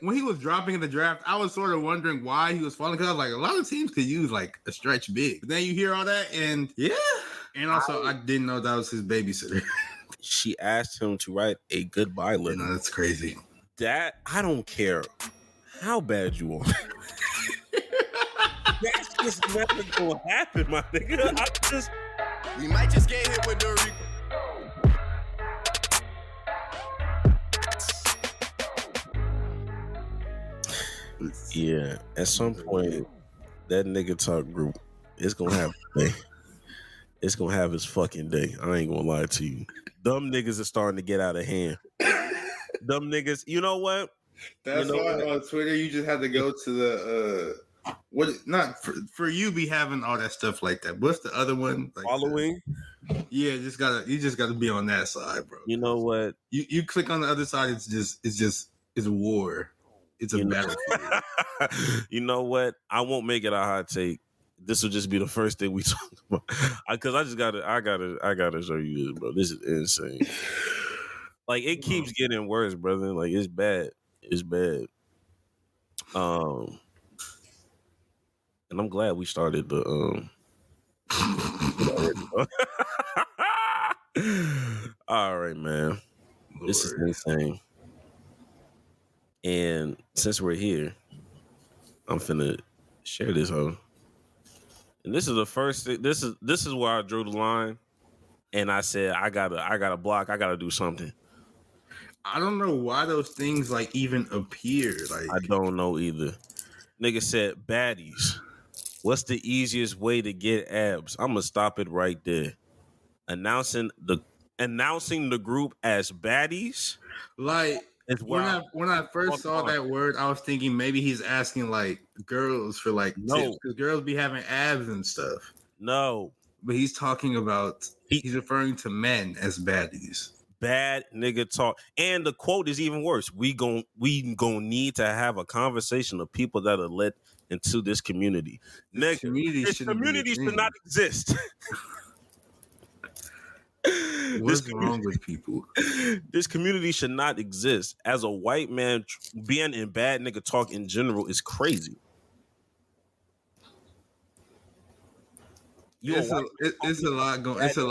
when he was dropping in the draft, I was sort of wondering why he was falling because I was like, a lot of teams could use like a stretch big. But then you hear all that, and yeah, and also I didn't know that was his babysitter. She asked him to write a goodbye letter. You know, that's crazy. That I don't care how bad you are. That's just never gonna happen, my nigga. We might just get hit with the Reaper. Yeah, at some point, that nigga talk group is gonna have a day. It's gonna have his fucking day. I ain't gonna lie to you. Dumb niggas are starting to get out of hand. Dumb niggas, you know what? That's why on Twitter you just have to go to the not for you be having all that stuff like that. What's the other one? Like following? Yeah, you just gotta be on that side, bro. You know what? You click on the other side, it's a war. It's a battlefield. You know what? I won't make it a hot take. This will just be the first thing we talk about. Cause I gotta show you this, bro. This is insane. Like it keeps getting worse, brother. Like it's bad. It's bad. And I'm glad we started the all right, man. Lord. This is insane. And since we're here, I'm finna share this hoe. And this is the first thing. This is where I drew the line, and I said I gotta block. I gotta do something. I don't know why those things like even appear. Like I don't know either. Nigga said baddies. What's the easiest way to get abs? I'm gonna stop it right there. Announcing the group as baddies. Like when I first saw that word, I was thinking maybe he's asking like girls for like tips because girls be having abs and stuff. No, but he's talking about he's referring to men as baddies. Bad nigga talk, and the quote is even worse. We gon' need to have a conversation of people that are let into this community. This community should not exist. What's wrong with people? This community should not exist. As a white man, being in bad nigga talk in general is crazy. It's a lot going on. It's a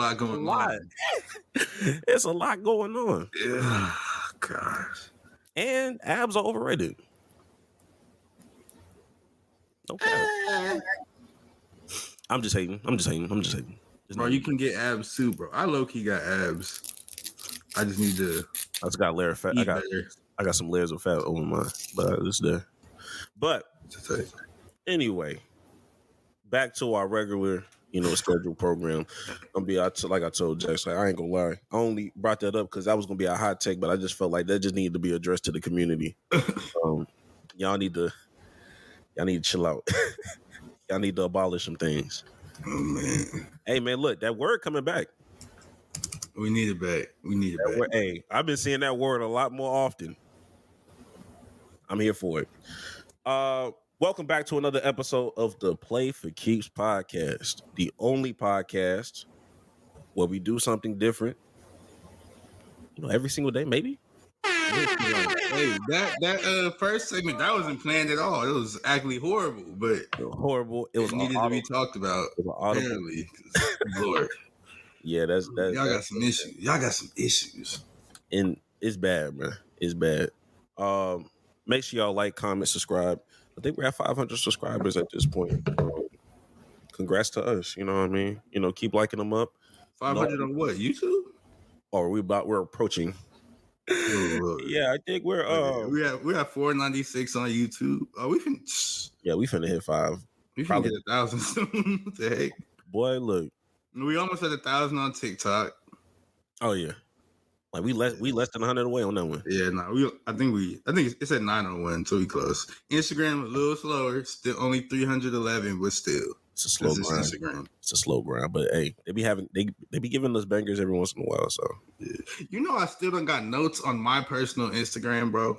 lot going on. Yeah, gosh. And abs are overrated. Okay. I'm just hating. Bro, you can get abs too, bro. I low-key got abs. I just need to. I just got layer of fat. I got some layers of fat over mine, but it's there. But anyway, back to our regular, scheduled program. Gonna be like I told Jax, like I ain't gonna lie. I only brought that up because that was gonna be a hot take, but I just felt like that just needed to be addressed to the community. Y'all need to chill out. Y'all need to abolish some things. Oh man. Hey man, look, that word coming back. We need it back. Word, hey, I've been seeing that word a lot more often. I'm here for it. Welcome back to another episode of the Play for Keeps podcast, the only podcast where we do something different, every single day, maybe. Hey, that first segment that wasn't planned at all. It was actually horrible, but It was needed to be talked about. Apparently, Lord. Yeah, that's y'all got some issues. Y'all got some issues, and it's bad, man. It's bad. Make sure y'all like, comment, subscribe. I think we're at 500 subscribers at this point. Congrats to us. You know what I mean? Keep liking them up. 500 on what? YouTube? Or we're approaching. Yeah, I think we're we have 496 on YouTube. We finna hit 5. We finna get 1,000 soon. What the heck? Boy, look. We almost had 1,000 on TikTok. Oh yeah. Like we less than 100 away on that one. Yeah, I think it's at 901, so we close. Instagram a little slower, still only 311, but still. It's a slow grind. Instagram. It's a slow grind, but hey, they be giving us bangers every once in a while. So yeah. I still don't got notes on my personal Instagram, bro.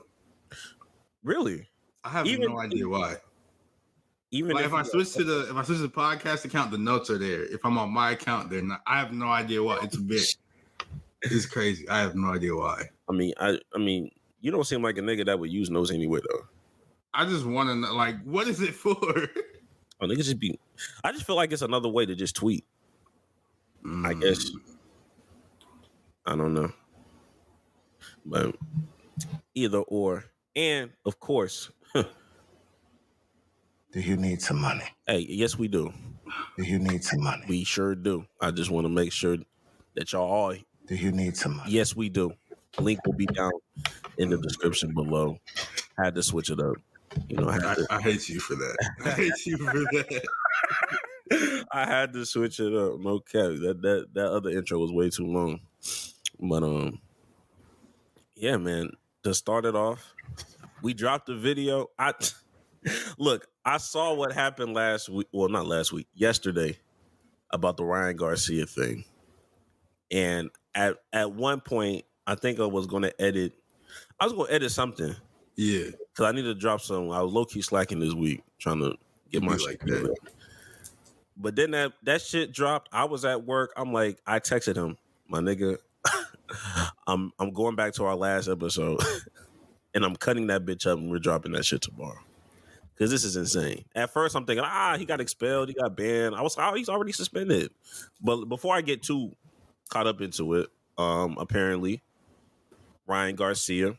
Really? I have no idea why. Even like if I switch to the podcast account, the notes are there. If I'm on my account, they're not. I have no idea why. It's a bit. It's crazy. I have no idea why. I mean, You don't seem like a nigga that would use those anyway, though. I just want to know, like, what is it for? Oh, niggas just be. I just feel like it's another way to just tweet. I guess. I don't know. But either or. And, of course. Do you need some money? Hey, yes, we do. Do you need some money? We sure do. I just want to make sure that y'all all. Do you need some money? Yes, we do. Link will be down in the description below. Had to switch it up. You know, I hate you for that. I hate you for that. I had to switch it up. No cap. That other intro was way too long. But yeah, man. To start it off, we dropped a video. Look, I saw what happened last week. Well, not last week, yesterday, about the Ryan Garcia thing. And at one point, I think I was going to edit. I was going to edit something. Yeah. Because I need to drop some. I was low-key slacking this week, trying to get my shit together. But then that shit dropped. I was at work. I'm like, I texted him, my nigga, I'm going back to our last episode and I'm cutting that bitch up and we're dropping that shit tomorrow. Because this is insane. At first, I'm thinking, he got expelled, he got banned. I was like, he's already suspended. But before I get too caught up into it, apparently, Ryan Garcia.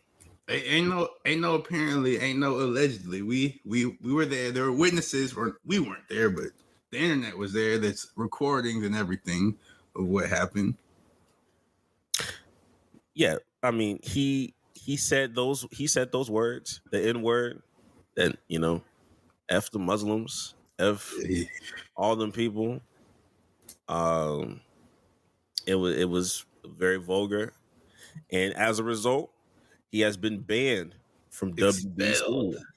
Ain't no apparently, ain't no allegedly. We were there. There were witnesses, or we weren't there, but the internet was there. That's recordings and everything of what happened. Yeah, I mean, he said those words, the N-word, that, you know, F the Muslims, F all them people. It was very vulgar, and as a result, he has been banned from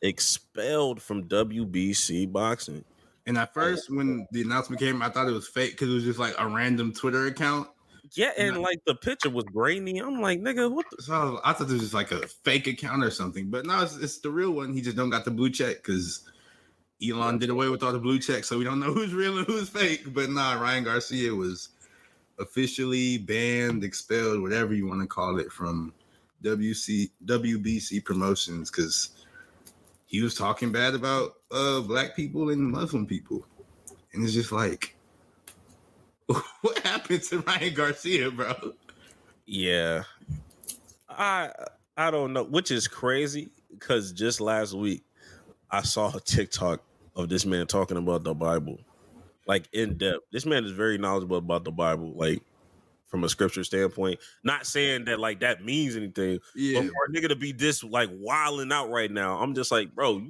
expelled from WBC boxing. And at first, when the announcement came, I thought it was fake because it was just like a random Twitter account. Yeah, and like the picture was grainy. I'm like, nigga, what the? So I thought it was just like a fake account or something. But no, it's the real one. He just don't got the blue check because Elon did away with all the blue checks, so we don't know who's real and who's fake. But nah, Ryan Garcia was officially banned, expelled, whatever you want to call it, from WBC promotions because he was talking bad about black people and Muslim people. And it's just like, what happened to Ryan Garcia, bro? Yeah. I don't know, which is crazy because just last week I saw a TikTok of this man talking about the Bible, like in depth. This man is very knowledgeable about the Bible, like from a scripture standpoint. Not saying that like that means anything, but for a nigga to be this like wilding out right now, I'm just like, bro.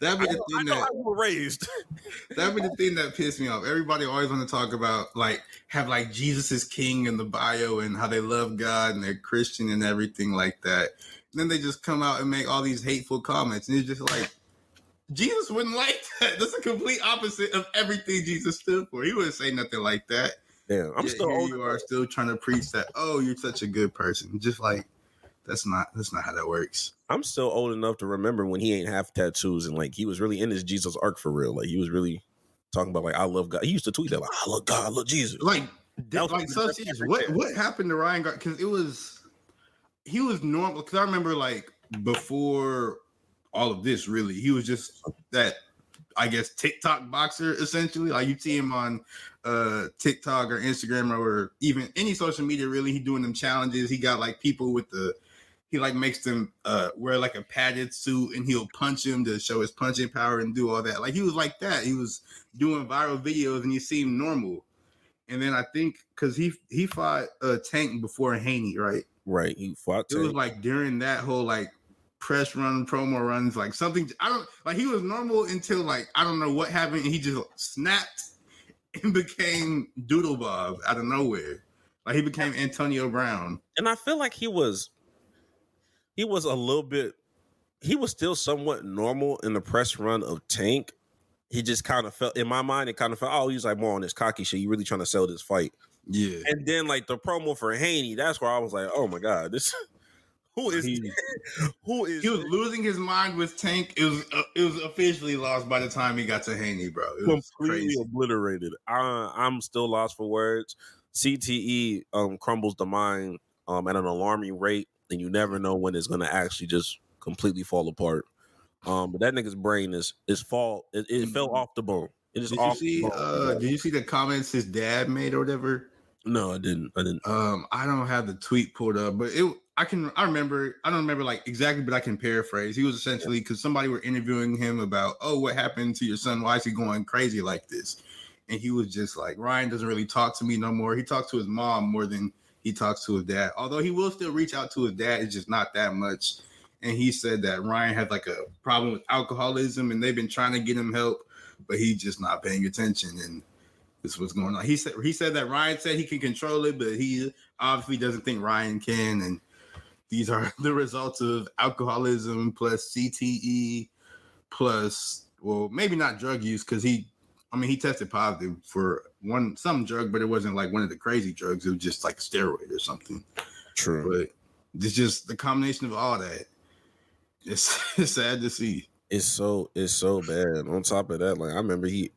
That'd be the thing that we were raised. That'd be the thing that pissed me off. Everybody always want to talk about like have like Jesus is king in the bio and how they love God and they're Christian and everything like that. And then they just come out and make all these hateful comments, and it's just like Jesus wouldn't like that. That's a complete opposite of everything Jesus stood for. He wouldn't say nothing like that. Damn, I'm still old. You are still trying to preach that. Oh, you're such a good person. Just like that's not how that works. I'm still old enough to remember when he ain't have tattoos and like he was really in his Jesus arc for real. Like he was really talking about like I love God. He used to tweet that like I love God, I love Jesus. Like so serious. What happened to Ryan Garcia? Because he was normal. Because I remember like before all of this, really, he was just that, I guess, TikTok boxer essentially. Like you see him on TikTok or Instagram or even any social media. Really, he doing them challenges. He got like people with he like makes them wear like a padded suit and he'll punch him to show his punching power and do all that. Like he was like that. He was doing viral videos and he seemed normal. And then I think because he fought Tank before Haney, right? Right. He fought Tank. It was like during that whole like press run, promo runs, like something. I don't like. He was normal until like I don't know what happened, and he just snapped and became Doodle Bob out of nowhere. Like he became Antonio Brown. And I feel like he was a little bit. He was still somewhat normal in the press run of Tank. He just kind of felt, in my mind, it kind of felt, he's like more on this cocky shit. You really trying to sell this fight. Yeah. And then like the promo for Haney, that's where I was like, oh my God, this who is he was losing his mind with Tank. It was officially lost by the time he got to Haney, bro. It was completely crazy. Obliterated. I'm still lost for words. CTE crumbles the mind at an alarming rate. and you never know when it's gonna actually just completely fall apart. But that nigga's brain is fall. It fell off the bone. It is Did off. did you see the comments his dad made or whatever? No, I didn't. I don't have the tweet pulled up, but I don't remember like exactly, but I can paraphrase. He was essentially, because somebody were interviewing him about, oh, what happened to your son? Why is he going crazy like this? And he was just like, Ryan doesn't really talk to me no more. He talks to his mom more than he talks to his dad. Although he will still reach out to his dad, it's just not that much. And he said that Ryan had like a problem with alcoholism, and they've been trying to get him help, but he's just not paying attention. And this is what's going on. He said that Ryan said he can control it, but he obviously doesn't think Ryan can. And these are the results of alcoholism plus CTE plus, well, maybe not drug use, because he tested positive for some drug, but it wasn't like one of the crazy drugs. It was just like a steroid or something. True. But it's just the combination of all that. It's sad to see. It's so bad. On top of that, like I remember he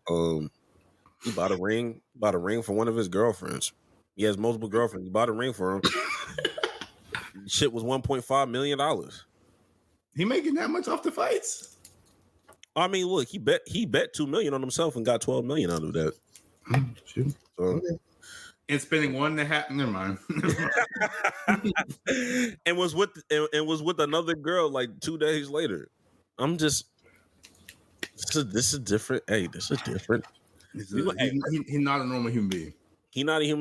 bought a ring for one of his girlfriends. He has multiple girlfriends. He bought a ring for him. Shit was $1.5 million. He making that much off the fights? I mean, look, he bet $2 million on himself and got $12 million out of that. So, and spending 1.5. Never mind. and was with another girl like 2 days later. I'm just this is different. Hey, this is different. He's not a normal human being. He's not a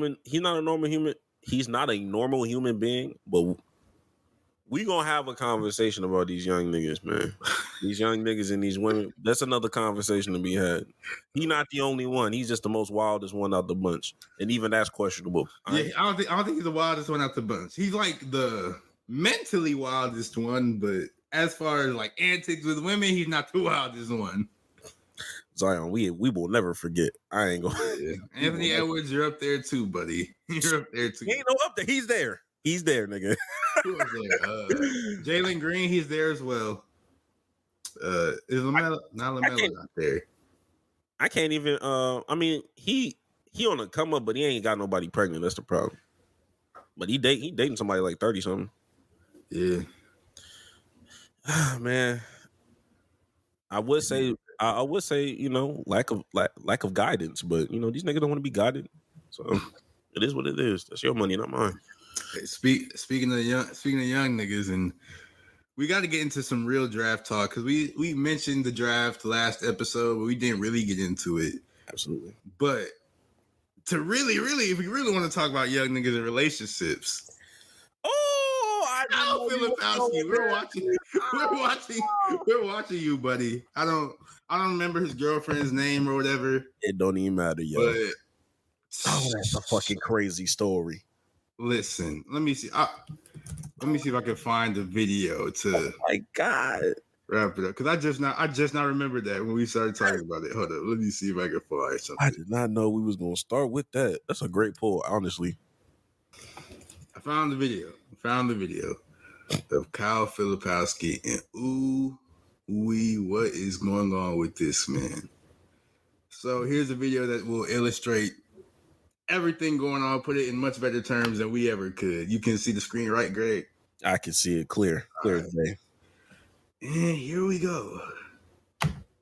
normal human being, but we gonna have a conversation about these young niggas, man. These young niggas and these women. That's another conversation to be had. He's not the only one. He's just the most wildest one out the bunch, and even that's questionable. Yeah, I don't think he's the wildest one out the bunch. He's like the mentally wildest one, but as far as like antics with women, he's not the wildest one. Zion, we will never forget. I ain't gonna. Yeah. Anthony Edwards, you're up there too, buddy. You're up there too. He ain't no up there. He's there. He's there, nigga. Who was there? Jalen Green, he's there as well. Is LaMelo not there? I can't even. I mean, he on a come up, but he ain't got nobody pregnant. That's the problem. But he dating somebody like 30 something. Yeah. Man, I would say, you know, lack of guidance, but you know, these niggas don't want to be guided. So it is what it is. That's your money, not mine. Hey, speaking of young niggas, and we got to get into some real draft talk, because we mentioned the draft last episode, but we didn't really get into it. Absolutely. But to really, if we really want to talk about young niggas and relationships. Oh, Filipowski, we're watching you, buddy. I don't remember his girlfriend's name or whatever. It don't even matter, yo. But, that's a fucking crazy story. Listen, let me see. Let me see if I can find the video to. Oh my God! Wrap it up, because I just not remembered that when we started talking about it. Hold up, let me see if I can find something. I did not know we was gonna start with that. That's a great pull, honestly. I found the video of Kyle Filipowski, and what is going on with this man? So here's a video that will illustrate everything going on, put it in much better terms than we ever could. You can see the screen, right, Greg? I can see it clear as day. And here we go.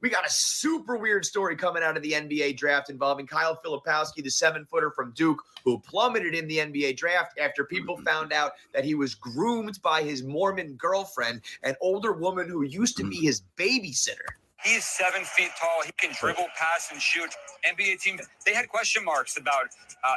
We got a super weird story coming out of the NBA draft involving Kyle Filipowski, the 7-footer from Duke, who plummeted in the NBA draft after people found out that he was groomed by his Mormon girlfriend, an older woman who used to be his babysitter. He's 7 feet tall. He can dribble, pass, and shoot. NBA team, they had question marks about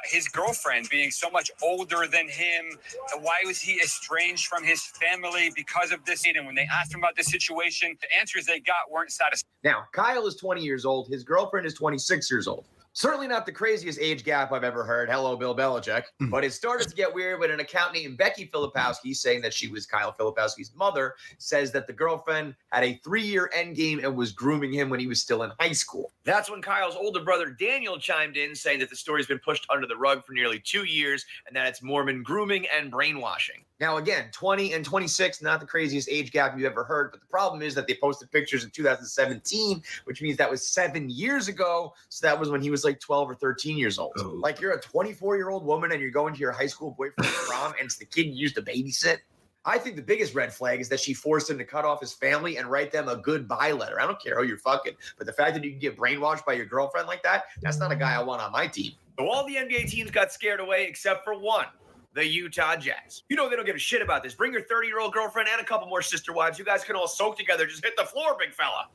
his girlfriend being so much older than him. Why was he estranged from his family because of this? And when they asked him about this situation, the answers they got weren't satisfying. Now, Kyle is 20 years old. His girlfriend is 26 years old. Certainly not the craziest age gap I've ever heard. Hello, Bill Belichick. But it started to get weird when an account named Becky Filipowski, saying that she was Kyle Filipowski's mother, says that the girlfriend had a 3-year endgame and was grooming him when he was still in high school. That's when Kyle's older brother Daniel chimed in, saying that the story's been pushed under the rug for nearly 2 years and that it's Mormon grooming and brainwashing. Now, again, 20 and 26, not the craziest age gap you've ever heard, but the problem is that they posted pictures in 2017, which means that was 7 years ago. So that was when he was like 12 or 13 years old. Oh. Like, you're a 24-year-old woman and you're going to your high school boyfriend's prom and it's the kid you used to babysit. I think the biggest red flag is that she forced him to cut off his family and write them a goodbye letter. I don't care who you're fucking, but the fact that you can get brainwashed by your girlfriend like that, that's not a guy I want on my team. So all the NBA teams got scared away except for one. The Utah Jazz. You know they don't give a shit about this. Bring your 30-year-old girlfriend and a couple more sister wives. You guys can all soak together. Just hit the floor, big fella.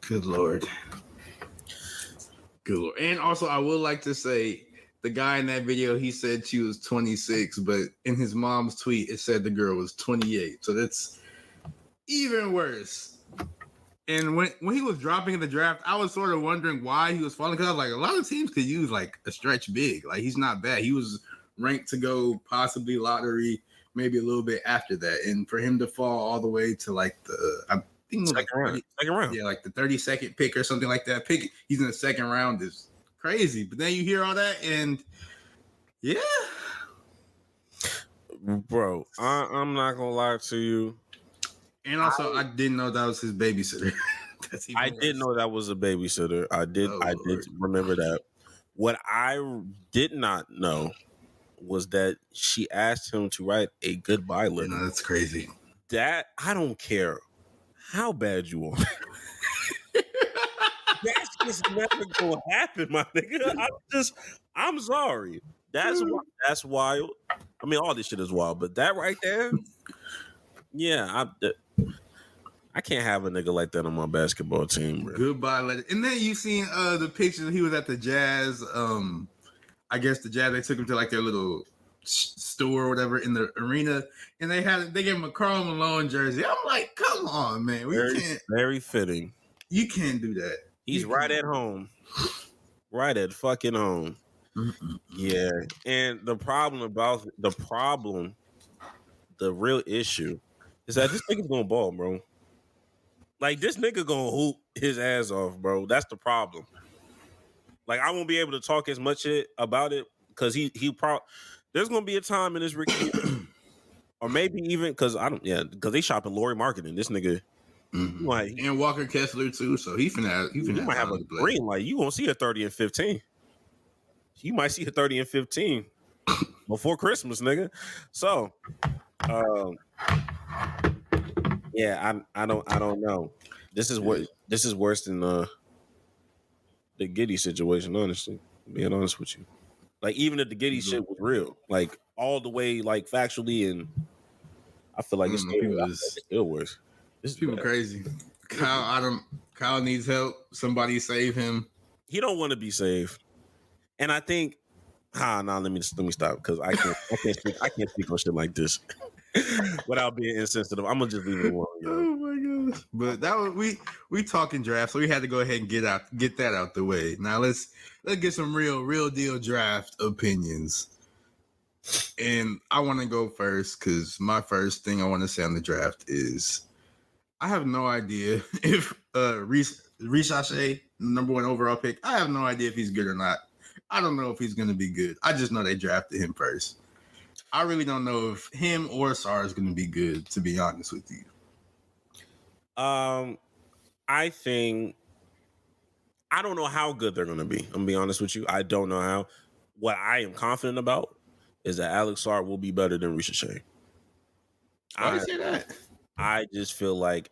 Good Lord. Good Lord. And also, I would like to say, the guy in that video, he said she was 26, but in his mom's tweet, it said the girl was 28. So that's even worse. And when he was dropping in the draft, I was sort of wondering why he was falling. Because I was like, a lot of teams could use like a stretch big. Like, he's not bad. He was ranked to go possibly lottery, maybe a little bit after that. And for him to fall all the way to like I think it was like second round. Yeah, like the 32nd pick or something like that. He's in the second round is crazy. But then you hear all that and yeah. Bro, I'm not gonna lie to you. And also I didn't know that was his babysitter. I didn't know that was a babysitter. I did remember that. What I did not know was that she asked him to write a goodbye letter. No, that's crazy. That I don't care how bad you want. That's just never gonna happen, my nigga. I'm sorry. That's wild. I mean, all this shit is wild, but that right there, yeah, I can't have a nigga like that on my basketball team. Bro. Goodbye letter. And then you seen the pictures. He was at the Jazz. I guess the Jazz, they took him to like their little store or whatever in the arena, and they gave him a Karl Malone jersey. I'm like, come on, man, very fitting. You can't do that. He's right at home, right at fucking home. Mm-mm. Yeah, and the real issue is that this nigga's gonna ball, bro. Like this nigga gonna hoop his ass off, bro. That's the problem. Like, I won't be able to talk as much about it because there's gonna be a time in this Ricky, or maybe even because they shopping Lori marketing. This nigga, and Walker Kessler too. So he might have a green light. You gonna see a 30 and 15. You might see a 30 and 15 before Christmas, nigga. So, yeah, I don't know. This is worse than the Giddey situation, honestly, being honest with you. Like, even if the Giddey shit was real, like, all the way, like, factually, and I feel like it's still worse. This is people bad. Crazy. Kyle needs help. Somebody save him. He don't want to be saved. And I think, let me stop, because I can't speak on shit like this without being insensitive. I'm gonna just leave it alone. Yo. Oh my gosh! But that was we talking draft, so we had to go ahead and get that out the way. Now let's get some real deal draft opinions. And I want to go first because my first thing I want to say on the draft is I have no idea if Ricochet, number 1 overall pick. I have no idea if he's good or not. I don't know if he's going to be good. I just know they drafted him first. I really don't know if him or Sarr is going to be good, to be honest with you. I think I don't know how good they're going to be. I'm going to be honest with you. I don't know how. What I am confident about is that Alex Sarr will be better than Ricochet. Why do you say that? I just feel like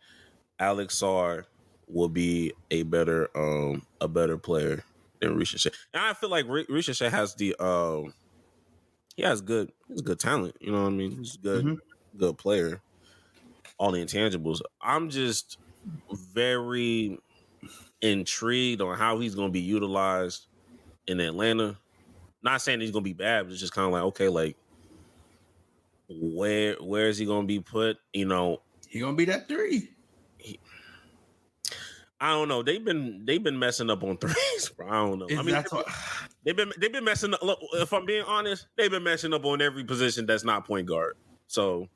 Alex Sarr will be a better player than Ricochet. And I feel like Ricochet has he's good talent. You know what I mean? He's a good player. All the intangibles. I'm just very intrigued on how he's going to be utilized in Atlanta. Not saying he's going to be bad, but it's just kind of like, okay, like, where is he going to be put? You know, he going to be that 3. I don't know. They've been messing up on threes, bro. I don't know. They've been messing up. Look, if I'm being honest, they've been messing up on every position that's not point guard. So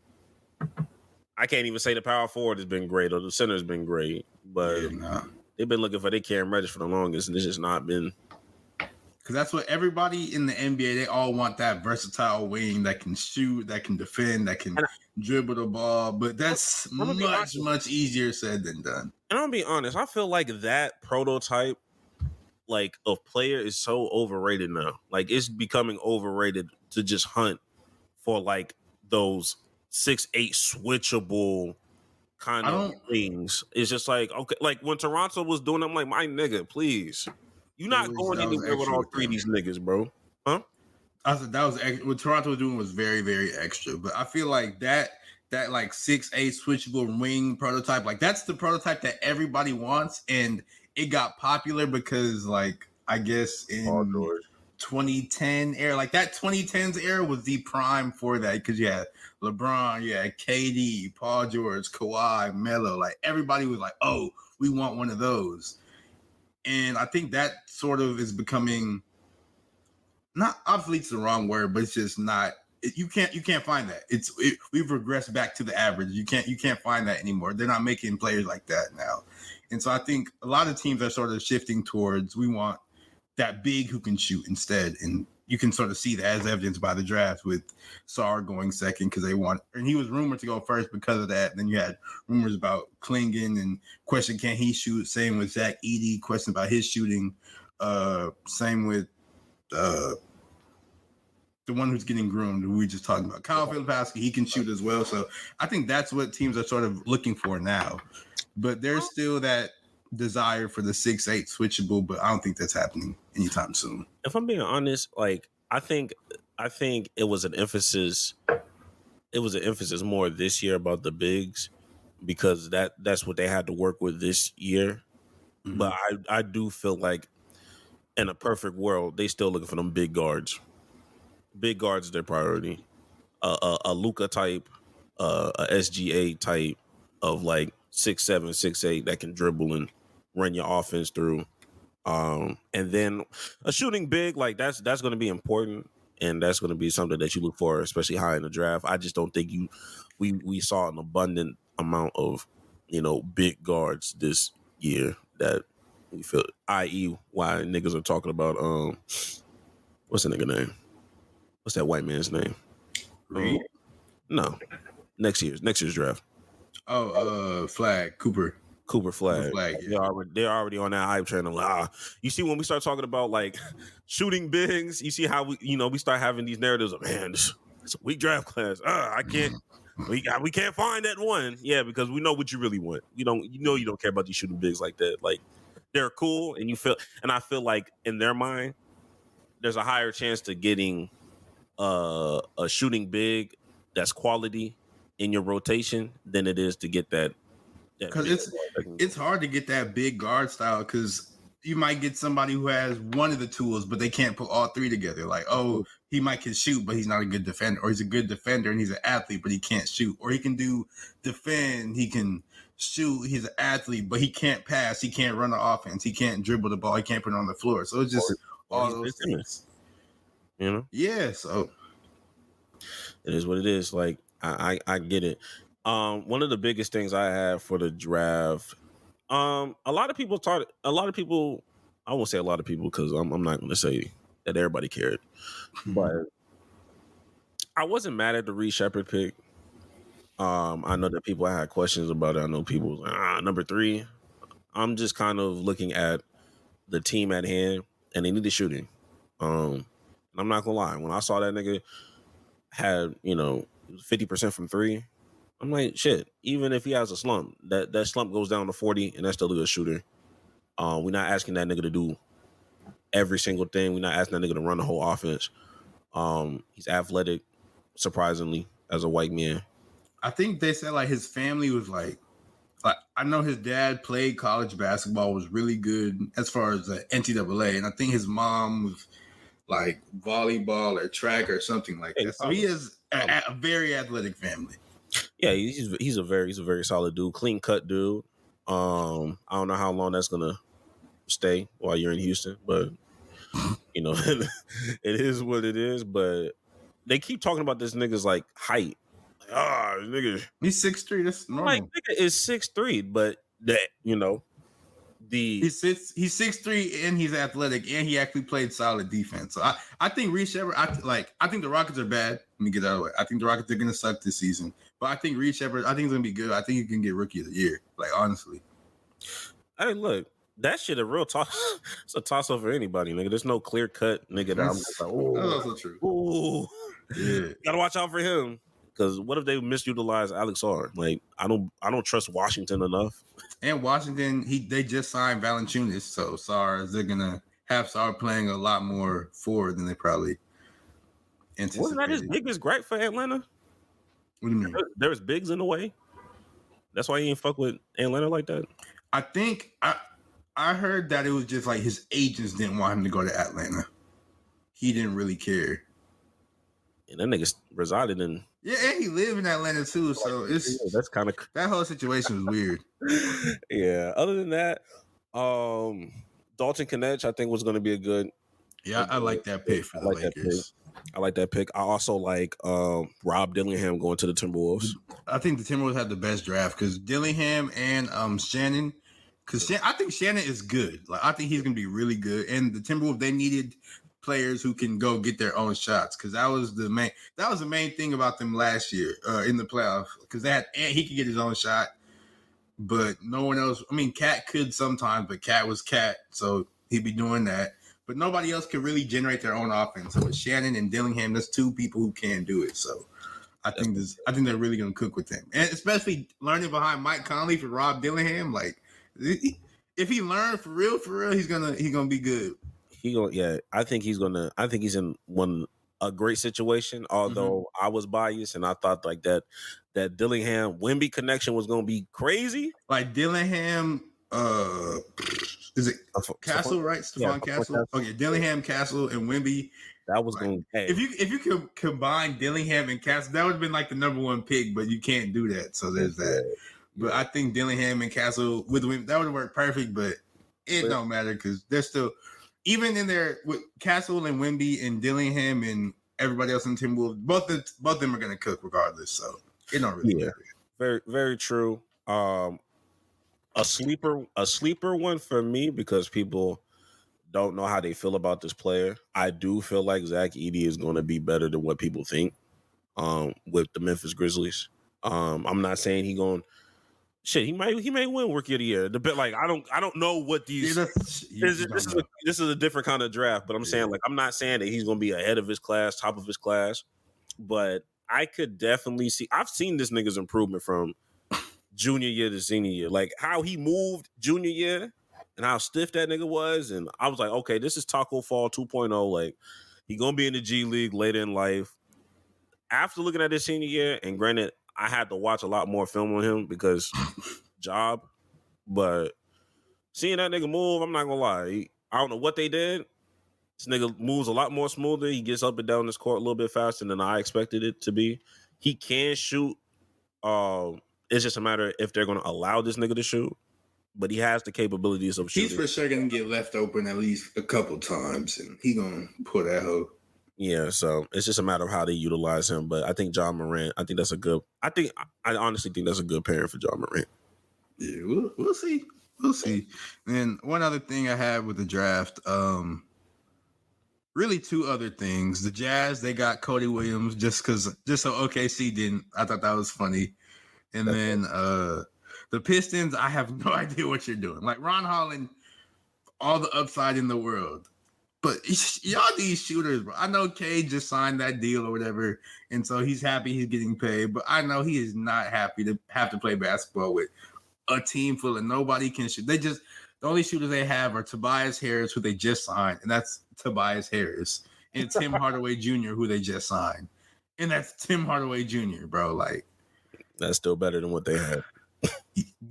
I can't even say the power forward has been great or the center has been great, but they've been looking for their Cam Reddish for the longest, and it's just not been. Because that's what everybody in the NBA, they all want, that versatile wing that can shoot, that can defend, that can dribble the ball. But that's much easier said than done. And I'm gonna be honest, I feel like that prototype, like, of player is so overrated now. Like, it's becoming overrated to just hunt for like those 6'8" switchable kind of things. It's just like, okay, like when Toronto was doing, I'm like, my nigga, please. You're not going anywhere with all three of these niggas, bro. Huh? I said that was what Toronto was doing was very, very extra. But I feel like that like 6'8" switchable wing prototype, like that's the prototype that everybody wants, and it got popular because, like, I guess in 2010 era, like that 2010s era was the prime for that because you had LeBron, you had KD, Paul George, Kawhi, Melo, like everybody was like, oh, we want one of those. And I think that sort of is becoming, not obsolete's the wrong word, but it's just not. You can't find that. We've regressed back to the average. You can't find that anymore. They're not making players like that now. And so I think a lot of teams are sort of shifting towards, we want that big who can shoot instead. And you can sort of see that as evidenced by the draft with Sarr going second because they want, and he was rumored to go first because of that. Then you had rumors about Klingon and question, can he shoot? Same with Zach Edey, question about his shooting. Same with the one who's getting groomed, who we just talking about. Kyle Filipowski, he can shoot as well. So I think that's what teams are sort of looking for now. But there's still that desire for the 6'8" switchable, but I don't think that's happening anytime soon. If I'm being honest, like I think it was an emphasis. It was an emphasis more this year about the bigs because that's what they had to work with this year. Mm-hmm. But I do feel like in a perfect world, they still looking for them big guards. Big guards is their priority. A Luka type, a SGA type of like 6'7", 6'8" that can dribble and run your offense through. And then a shooting big, like that's going to be important, and that's going to be something that you look for, especially high in the draft. I just don't think we saw an abundant amount of, big guards this year that we feel, i.e. why niggas are talking about what's the nigga name? What's that white man's name? Reed? No. Next year's draft. Flag. Cooper Flag. Yeah. They're already on that hype train. You see, when we start talking about like shooting bigs, you see how we start having these narratives of, man, it's a weak draft class. I can't. We can't find that one. Yeah, because we know what you really want. You don't care about these shooting bigs like that. Like they're cool, and I feel like in their mind, there's a higher chance to getting a shooting big that's quality in your rotation than it is to get that. Because it's hard to get that big guard style because you might get somebody who has one of the tools, but they can't put all three together. Like, oh, he might can shoot, but he's not a good defender. Or he's a good defender and he's an athlete, but he can't shoot. Or he can defend, he can shoot, he's an athlete, but he can't pass, he can't run the offense, he can't dribble the ball, he can't put it on the floor. So it's just all those things. Yeah, so it is what it is. Like, I get it. One of the biggest things I had for the draft, a lot of people, I won't say a lot of people because I'm not going to say that everybody cared, but I wasn't mad at the Reed Shepherd pick. I know that people had questions about it. I know people was like, number 3. I'm just kind of looking at the team at hand, and they needed shooting. I'm not gonna lie. When I saw that nigga had 50% from 3. I'm like, shit, even if he has a slump, that slump goes down to 40, and that's still a good shooter. We're not asking that nigga to do every single thing. We're not asking that nigga to run the whole offense. He's athletic, surprisingly, as a white man. I think they said, like, his family was like I know his dad played college basketball, was really good as far as the NCAA, and I think his mom was, like, volleyball or track or something like that. So he is a very athletic family. Yeah, he's a very solid dude, clean cut dude. I don't know how long that's gonna stay while you're in Houston, but it is what it is. But they keep talking about this nigga's like height. Like, nigga, he's 6'3". That's normal. Like, nigga is 6'3", but that he's 6'3" and he's athletic and he actually played solid defense. So I think Reed Shepherd. I think the Rockets are bad. Let me get that out of the way. I think the Rockets are gonna suck this season. But I think Reed Shepherd, I think he's going to be good. I think he can get Rookie of the Year, like, honestly. Hey, look, that shit a real toss. It's a toss-up for anybody, nigga. There's no clear-cut nigga that I'm like, oh, that's also true. Ooh. Yeah. Gotta watch out for him. Because what if they misutilize Alex R? Like, I don't trust Washington enough. And Washington, they just signed Valanciunas, so they're gonna have Sarr playing a lot more forward than they probably anticipated. Wasn't that his biggest gripe for Atlanta? What do you mean? There's bigs in the way. That's why he ain't fuck with Atlanta like that. I think I heard that it was just like his agents didn't want him to go to Atlanta. He didn't really care. And that nigga resided in. Yeah, and he lived in Atlanta too, so that's kind of that whole situation was weird. Yeah. Other than that, Dalton Knecht, I think was going to be a good. Yeah, I like that pick for the Lakers. I like that pick. I also like Rob Dillingham going to the Timberwolves. I think the Timberwolves had the best draft because Dillingham and Shannon. Because I think Shannon is good. Like I think he's going to be really good. And the Timberwolves, they needed players who can go get their own shots because that was the main thing about them last year in the playoffs because he could get his own shot, but no one else. I mean, Cat could sometimes, but Cat was Cat, so he'd be doing that. But nobody else could really generate their own offense. So with Shannon and Dillingham, there's two people who can do it. So I think they're really gonna cook with him, and especially learning behind Mike Conley for Rob Dillingham. Like if he learned for real, he's gonna be good. I think he's in a great situation. Although I was biased and I thought like that Dillingham Wemby connection was gonna be crazy. Like Dillingham, is it Castle, right? Stephon Castle. Okay, Dillingham, Castle, and Wemby. That was going. Hey. If you could combine Dillingham and Castle, that would have been like the number one pick. But you can't do that, so there's that. Yeah. But I think Dillingham and Castle with Wemby, that would have worked perfect. But it don't matter because they're still. Even in there with Castle and Wemby and Dillingham and everybody else in Timberwolves, both of them are going to cook regardless. So it don't really matter. Very, very true. A sleeper one for me because people don't know how they feel about this player. I do feel like Zach Edey is going to be better than what people think with the Memphis Grizzlies. I'm not saying he going. Shit, he may win Rookie of the Year. Like I don't know what these. This is a different kind of draft, but I'm saying like I'm not saying that he's going to be ahead of his class, top of his class, but I could definitely see. I've seen this nigga's improvement from junior year to senior year, like how he moved junior year and how stiff that nigga was, and I was like, okay, this is Taco Fall 2.0. Like he gonna be in the G League later in life. After looking at his senior year, and granted, I had to watch a lot more film on him because job, but seeing that nigga move, I'm not gonna lie. I don't know what they did. This nigga moves a lot more smoother. He gets up and down this court a little bit faster than I expected it to be. He can shoot. It's just a matter if they're gonna allow this nigga to shoot. But he has the capabilities of shooting. He's for sure gonna get left open at least a couple times, and he gonna pull that hoe. Yeah, so it's just a matter of how they utilize him. But I think John Morant, I honestly think that's a good pairing for John Morant. Yeah, we'll see. We'll see. And one other thing I had with the draft, really two other things. The Jazz, they got Cody Williams just so OKC didn't. I thought that was funny. And then the Pistons, I have no idea what you're doing. Like Ron Holland, all the upside in the world. But y'all these shooters, bro. I know Cade just signed that deal or whatever, and so he's happy he's getting paid. But I know he is not happy to have to play basketball with a team full of nobody can shoot. The only shooters they have are Tobias Harris, who they just signed, and that's Tobias Harris, and Tim Hardaway Jr., who they just signed, and that's Tim Hardaway Jr., bro. Like that's still better than what they had.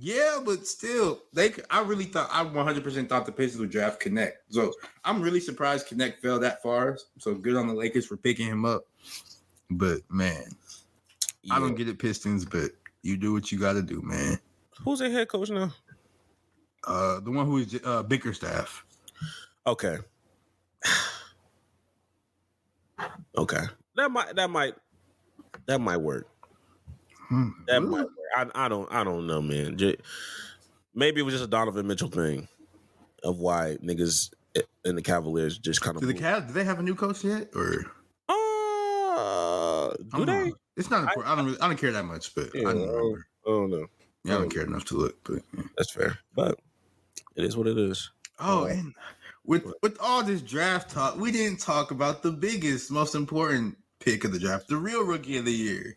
Yeah, but still, I 100% thought the Pistons would draft Knecht. So I'm really surprised Knecht fell that far. So good on the Lakers for picking him up. But man, yeah. I don't get it, Pistons, but you do what you got to do, man. Who's their head coach now? The one who is Bickerstaff. Okay. Okay, that might work. That might work. I don't know, man. Maybe it was just a Donovan Mitchell thing of why niggas in the Cavaliers just kind of. Do they have a new coach yet, or? Do they? Know. It's not important. I don't care that much, but yeah, I don't remember. Oh no, yeah, I don't care enough to look. But yeah. That's fair, but it is what it is. Oh, and with all this draft talk, we didn't talk about the biggest, most important pick of the draft, the real Rookie of the Year.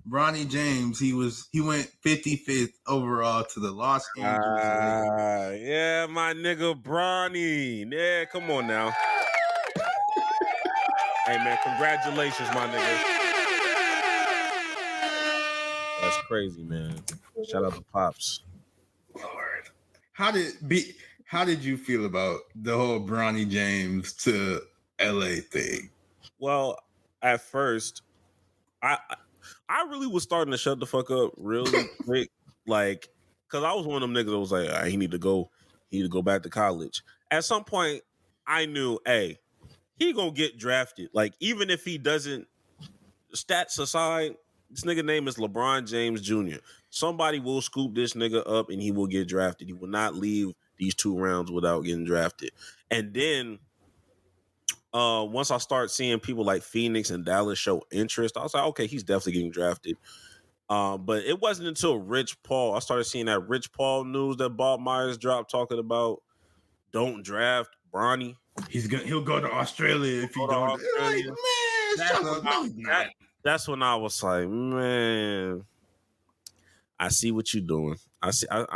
Bronny James, he went 55th overall to the Los Angeles Lakers. Yeah, my nigga Bronny. Yeah, come on now. Hey man, congratulations, my nigga. That's crazy, man. Shout out to Pops. Lord, how did you feel about the whole Bronny James to LA thing? Well, at first, I really was starting to shut the fuck up really quick, like, cause I was one of them niggas that was like, he need to go back to college. At some point, I knew, hey, he gonna get drafted. Like, even if he doesn't, stats aside, this nigga name is LeBron James Jr. Somebody will scoop this nigga up and he will get drafted. He will not leave these 2 rounds without getting drafted. And then once I start seeing people like Phoenix and Dallas show interest, I was like, okay, he's definitely getting drafted. But it wasn't until Rich Paul, I started seeing that Rich Paul news that Bob Myers dropped talking about don't draft Bronny. He'll go to Australia if he don't. Like, man, shut up. No, that's when I was like, man, I see what you're doing. I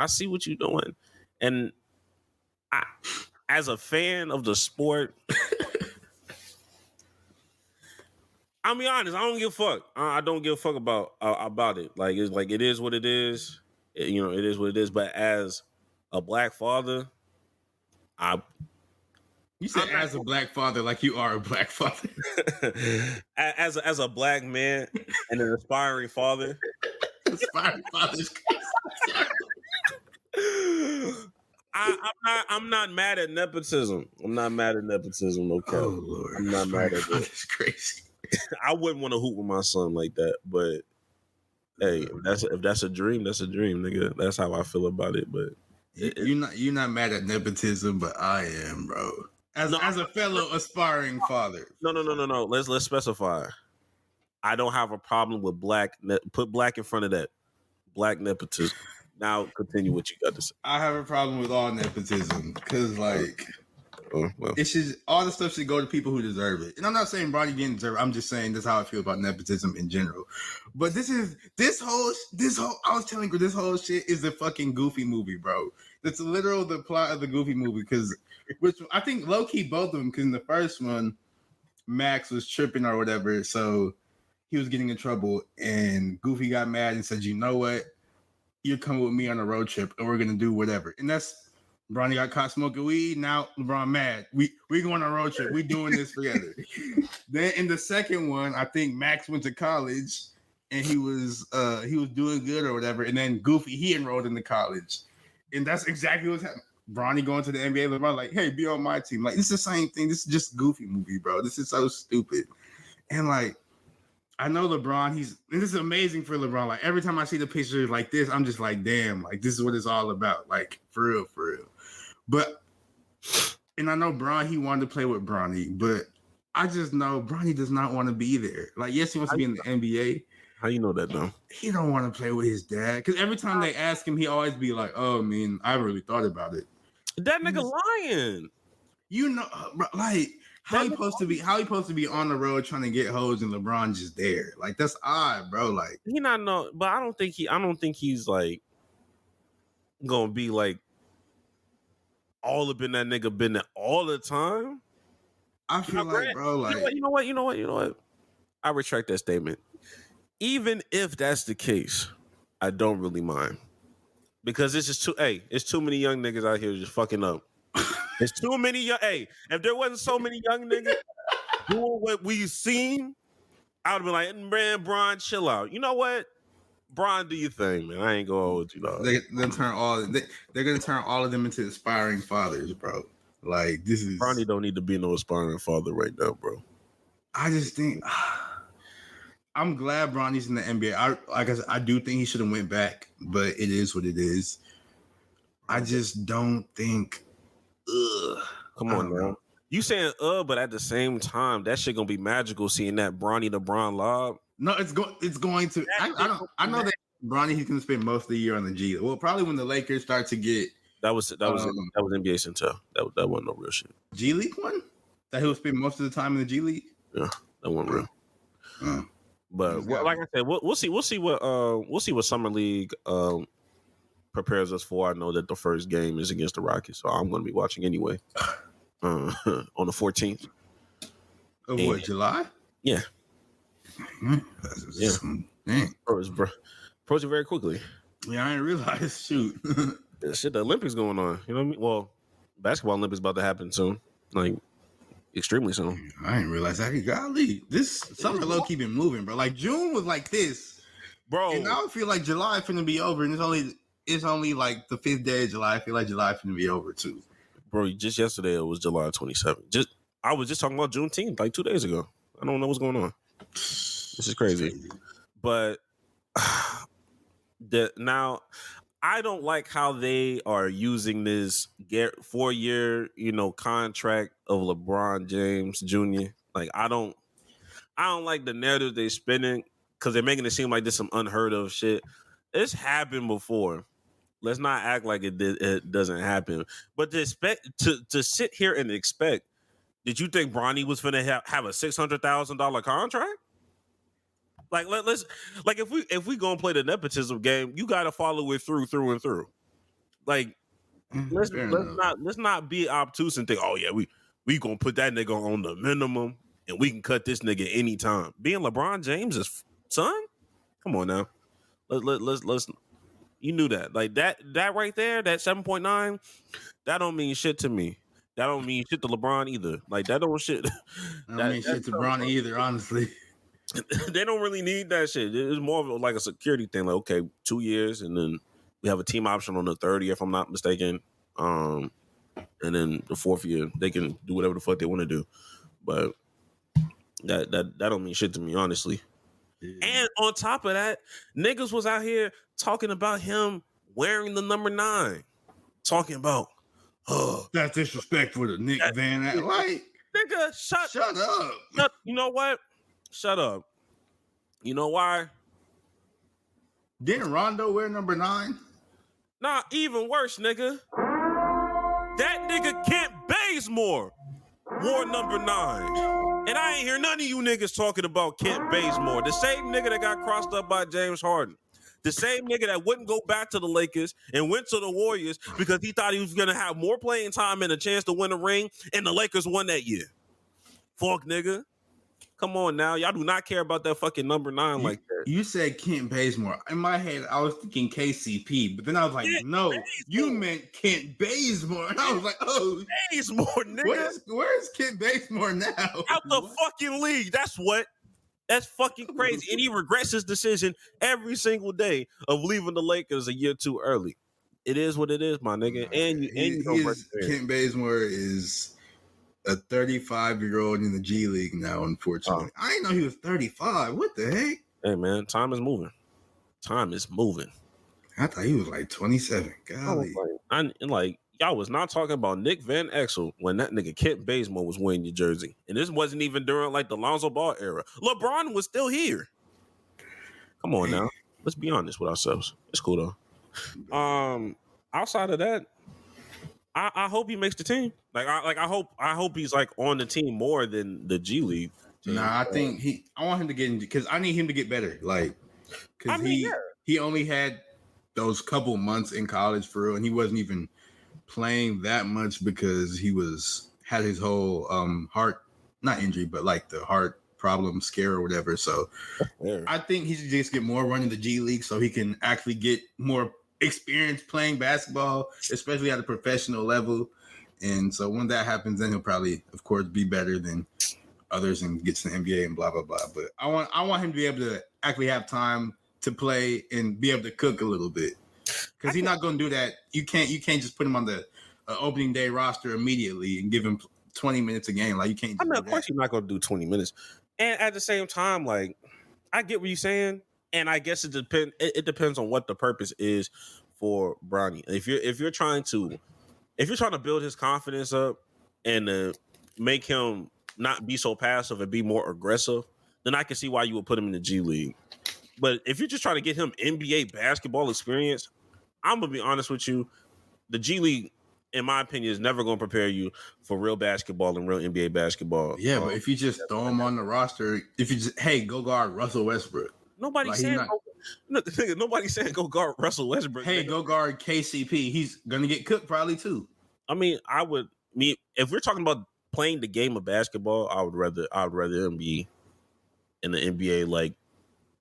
see what you're doing. And I, as a fan of the sport, I'll be honest, I don't give a fuck. I don't give a fuck about it. Like, it's like, it is what it is. It is what it is. But as a black father, you said as a black father, like you are a black father. as a black man and an aspiring father. Aspiring father's I'm not mad at nepotism. I'm not mad at nepotism, okay. Oh Lord. I'm not mad at it. That's crazy. I wouldn't want to hoop with my son like that, but hey, if that's a dream, that's a dream, nigga. That's how I feel about it. But you're not mad at nepotism, but I am, bro. As a fellow aspiring father. No. Let's specify. I don't have a problem with put black in front of that. Black nepotism. Now continue what you got to say. I have a problem with all nepotism because, like, well, it should, all the stuff should go to people who deserve it. And I'm not saying Bronny didn't deserve it. I'm just saying that's how I feel about nepotism in general. But this whole I was telling you, this whole shit is a fucking Goofy movie, bro. That's literal the plot of the Goofy movie, which I think low key both of them, because in the first one, Max was tripping or whatever, so he was getting in trouble, and Goofy got mad and said, "You know what? You're coming with me on a road trip, and we're gonna do whatever." And that's Bronny got caught smoking weed. Now LeBron mad. We going on a road trip. We doing this together. Then in the second one, I think Max went to college, and he was doing good or whatever. And then Goofy, he enrolled into college, and that's exactly what's happening. Bronny going to the NBA. LeBron like, hey, be on my team. Like, it's the same thing. This is just Goofy movie, bro. This is so stupid. And like, I know LeBron, and this is amazing for LeBron. Like, every time I see the pictures like this, I'm just like, damn, like, this is what it's all about. Like, for real. But, and I know he wanted to play with Bronny, but I just know Bronny does not want to be there. Like, yes, he wants to be in the NBA. How you know that, though? He don't want to play with his dad. Because every time they ask him, he always be like, oh, man, I really thought about it. That nigga lying. You know, like, how he supposed to be on the road trying to get hoes and LeBron just there? Like, that's odd, bro. Like, he not know, but I don't think he's like gonna be like all up in that nigga business all the time. I feel like, bro, like, you know what? I retract that statement. Even if that's the case, I don't really mind. Because it's just it's too many young niggas out here just fucking up. It's too many young. If there wasn't so many young niggas doing what we've seen, I would have been like, man, Bron, chill out. You know what? Bron, do your thing, man. I ain't gonna hold you, dog. They're gonna turn all of them into aspiring fathers, bro. Like, this is Bronny don't need to be no aspiring father right now, bro. I just think I'm glad Bronny's in the NBA. I do think he should have went back, but it is what it is. I just don't think. Come on, man. You saying but at the same time, that shit gonna be magical seeing that Bronny to Bron lob. No, it's going to. I know that Bronny, he's gonna spend most of the year on the G League. Well, probably when the Lakers start to get that was NBA Centel. That wasn't no real shit. G League one that he would spend most of the time in the G League. Yeah, that wasn't real. But like I said, we'll see what summer league prepares us for. I know that the first game is against the Rockets, so I'm going to be watching anyway on the 14th. Of what, July? Yeah. Yeah. Dang. Approaching very quickly. Yeah, I didn't realize. Shoot. Shit, the Olympics going on. You know what I mean? Well, basketball Olympics about to happen soon. Like, extremely soon. I didn't realize that. Golly, this summer low key been moving, bro. Like June was like this, bro. And now I feel like July finna be over, and it's only like the 5th day of July. I feel like July finna be over too. Bro, just yesterday it was July 27th. I was just talking about Juneteenth like 2 days ago. I don't know what's going on. This is crazy. But now I don't like how they are using this 4-year, contract of LeBron James Jr. Like I don't like the narrative they're spinning because they're making it seem like this some unheard of shit. It's happened before. Let's not act like it doesn't happen. But to sit here and expect, did you think Bronny was finna have a $600,000 contract? Like let's if we gonna play the nepotism game, you gotta follow it through and through. Like let's not be obtuse and think, oh yeah, we gonna put that nigga on the minimum and we can cut this nigga anytime. Being LeBron James' son? Come on now. Let's you knew that. Like that right there, that 7.9, that don't mean shit to me. That don't mean shit to LeBron either. Like that don't shit. That don't mean shit to LeBron either, honestly. They don't really need that shit. It's more of like a security thing. Like, okay, 2 years, and then we have a team option on the 3rd year, if I'm not mistaken. And then the 4th year, they can do whatever the fuck they want to do. But that don't mean shit to me, honestly. Yeah. And on top of that, niggas was out here talking about him wearing the number 9. Talking about, that's disrespectful to Nick Van. Like, nigga, shut up. You know what? Shut up. You know why? Didn't Rondo wear number 9? Nah, even worse, nigga. That nigga Kent Bazemore wore number 9. And I ain't hear none of you niggas talking about Kent Bazemore. The same nigga that got crossed up by James Harden. The same nigga that wouldn't go back to the Lakers and went to the Warriors because he thought he was going to have more playing time and a chance to win a ring, and the Lakers won that year. Fuck, nigga. Come on now. Y'all do not care about that fucking number 9 like that. You said Kent Bazemore. In my head, I was thinking KCP, but then I was like, no, you meant Kent Bazemore. And I was like, oh. Bazemore, nigga. Where's Kent Bazemore now? Out the fucking league. That's what. That's fucking crazy. And he regrets his decision every single day of leaving the Lakers a year too early. It is what it is, my nigga. Kent Bazemore is a 35-year-old in the G League now, unfortunately. I didn't know he was 35. What the heck? Hey, man, time is moving. Time is moving. I thought he was like 27. Golly. Y'all was not talking about Nick Van Exel when that nigga Kent Bazemore was wearing your jersey. And this wasn't even during like the Lonzo Ball era. LeBron was still here. Come on now. Let's be honest with ourselves. It's cool though. Outside of that, I hope he makes the team. I hope he's like on the team more than the G League team. Nah, I want him to get in because I need him to get better. Like, because he only had those couple months in college for real, and he wasn't even playing that much because he had his whole heart, not injury, but like the heart problem scare or whatever. So I think he should just get more run in the G League so he can actually get more experience playing basketball, especially at a professional level. And so when that happens, then he'll probably, of course, be better than others and get to the NBA and blah, blah, blah. But I want him to be able to actually have time to play and be able to cook a little bit. Because he's not going to do that. You can't just put him on the opening day roster immediately and give him 20 minutes a game. Like, you can't. Of course, you're not going to do 20 minutes. And at the same time, like, I get what you're saying, and I guess it depends. It depends on what the purpose is for Bronny. If you're trying to build his confidence up and make him not be so passive and be more aggressive, then I can see why you would put him in the G League. But if you're just trying to get him NBA basketball experience, I'm gonna be honest with you, the G League in my opinion, is never going to prepare you for real basketball and real NBA basketball. Yeah, but if you just throw him on the roster, if you just go guard Russell Westbrook. Nobody's saying nobody's saying go guard Russell Westbrook. Hey, go guard KCP. He's gonna get cooked probably too. I mean, if we're talking about playing the game of basketball, I would rather him be in the NBA like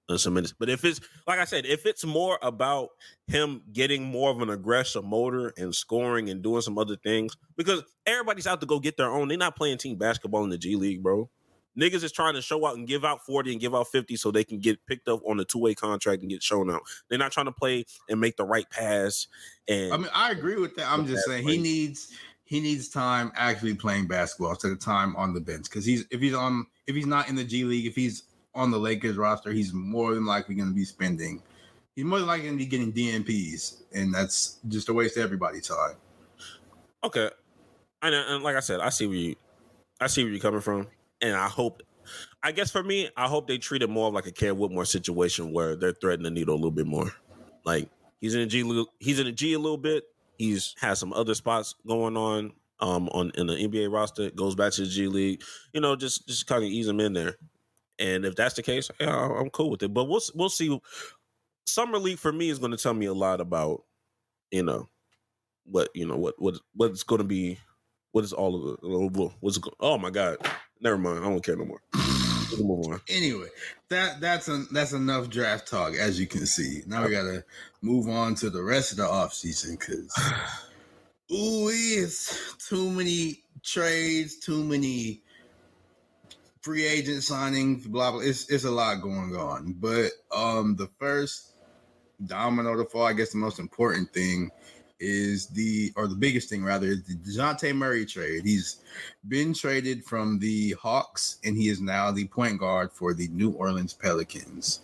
in some minutes. But if it's like I said, if it's more about him getting more of an aggressive motor and scoring and doing some other things, because everybody's out to go get their own. They're not playing team basketball in the G League, bro. Niggas is trying to show out and give out 40 and give out 50 so they can get picked up on a two-way contract and get shown out. They're not trying to play and make the right pass. And I mean, I agree with that. I'm just saying he needs time actually playing basketball instead of time on the bench. Because if he's not in the G League, if he's on the Lakers roster, he's more than likely going to be spending. He's more than likely going to be getting DNPs, and that's just a waste of everybody's time. Okay, and like I said, I see where you're coming from. And I guess for me, I hope they treat it more like a Cam Whitmore situation where they're threading the needle a little bit more. Like he's in the G a little bit. He's has some other spots going on in the NBA roster. Goes back to the G League, just kind of ease him in there. And if that's the case, yeah, I'm cool with it. But we'll see. Summer League for me is going to tell me a lot about what's going to be. What is all of it? Oh my God. Never mind. I don't care no more. Let's move on. Anyway, that's enough draft talk, as you can see. Now we gotta move on to the rest of the offseason because it's too many trades, too many free agent signings, blah blah. It's a lot going on. But the first domino to fall, I guess the most important thing is the biggest thing rather is the Dejounte Murray trade. He's been traded from the Hawks and he is now the point guard for the New Orleans Pelicans.